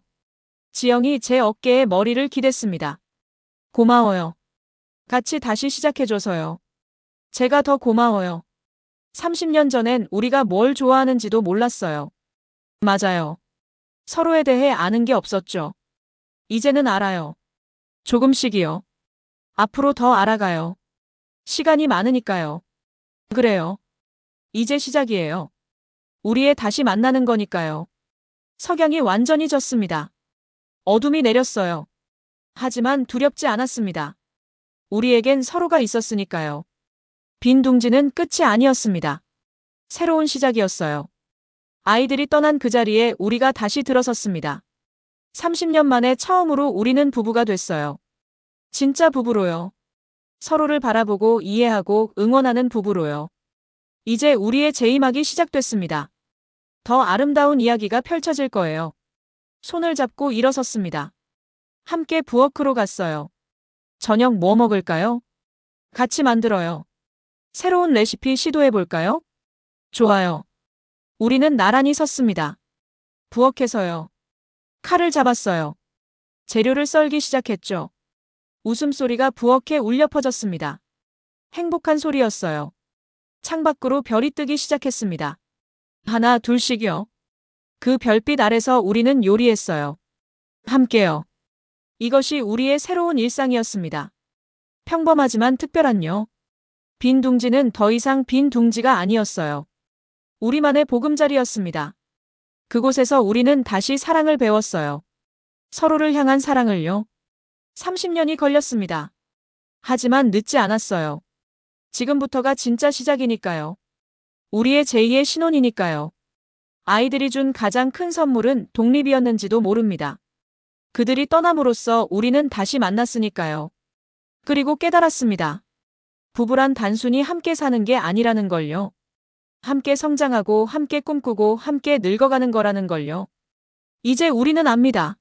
지영이 제 어깨에 머리를 기댔습니다. 고마워요. 같이 다시 시작해줘서요. 제가 더 고마워요. 30년 전엔 우리가 뭘 좋아하는지도 몰랐어요. 맞아요. 서로에 대해 아는 게 없었죠. 이제는 알아요. 조금씩이요. 앞으로 더 알아가요. 시간이 많으니까요. 그래요. 이제 시작이에요. 우리의 다시 만나는 거니까요. 석양이 완전히 졌습니다. 어둠이 내렸어요. 하지만 두렵지 않았습니다. 우리에겐 서로가 있었으니까요. 빈 둥지는 끝이 아니었습니다. 새로운 시작이었어요. 아이들이 떠난 그 자리에 우리가 다시 들어섰습니다. 30년 만에 처음으로 우리는 부부가 됐어요. 진짜 부부로요. 서로를 바라보고 이해하고 응원하는 부부로요. 이제 우리의 재임하기 시작됐습니다. 더 아름다운 이야기가 펼쳐질 거예요. 손을 잡고 일어섰습니다. 함께 부엌으로 갔어요. 저녁 뭐 먹을까요? 같이 만들어요. 새로운 레시피 시도해 볼까요? 좋아요. 우리는 나란히 섰습니다. 부엌에서요. 칼을 잡았어요. 재료를 썰기 시작했죠. 웃음소리가 부엌에 울려 퍼졌습니다. 행복한 소리였어요. 창밖으로 별이 뜨기 시작했습니다. 하나, 둘씩요. 그 별빛 아래서 우리는 요리했어요. 함께요. 이것이 우리의 새로운 일상이었습니다. 평범하지만 특별한요. 빈 둥지는 더 이상 빈 둥지가 아니었어요. 우리만의 보금자리였습니다. 그곳에서 우리는 다시 사랑을 배웠어요. 서로를 향한 사랑을요. 30년이 걸렸습니다. 하지만 늦지 않았어요. 지금부터가 진짜 시작이니까요. 우리의 제2의 신혼이니까요. 아이들이 준 가장 큰 선물은 독립이었는지도 모릅니다. 그들이 떠남으로써 우리는 다시 만났으니까요. 그리고 깨달았습니다. 부부란 단순히 함께 사는 게 아니라는 걸요. 함께 성장하고 함께 꿈꾸고 함께 늙어가는 거라는 걸요. 이제 우리는 압니다.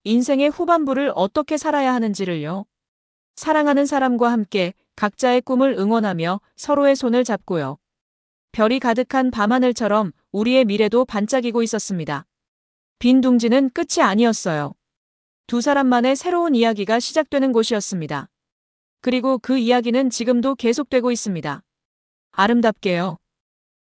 인생의 후반부를 어떻게 살아야 하는지를요. 사랑하는 사람과 함께 각자의 꿈을 응원하며 서로의 손을 잡고요. 별이 가득한 밤하늘처럼 우리의 미래도 반짝이고 있었습니다. 빈 둥지는 끝이 아니었어요. 두 사람만의 새로운 이야기가 시작되는 곳이었습니다. 그리고 그 이야기는 지금도 계속되고 있습니다. 아름답게요.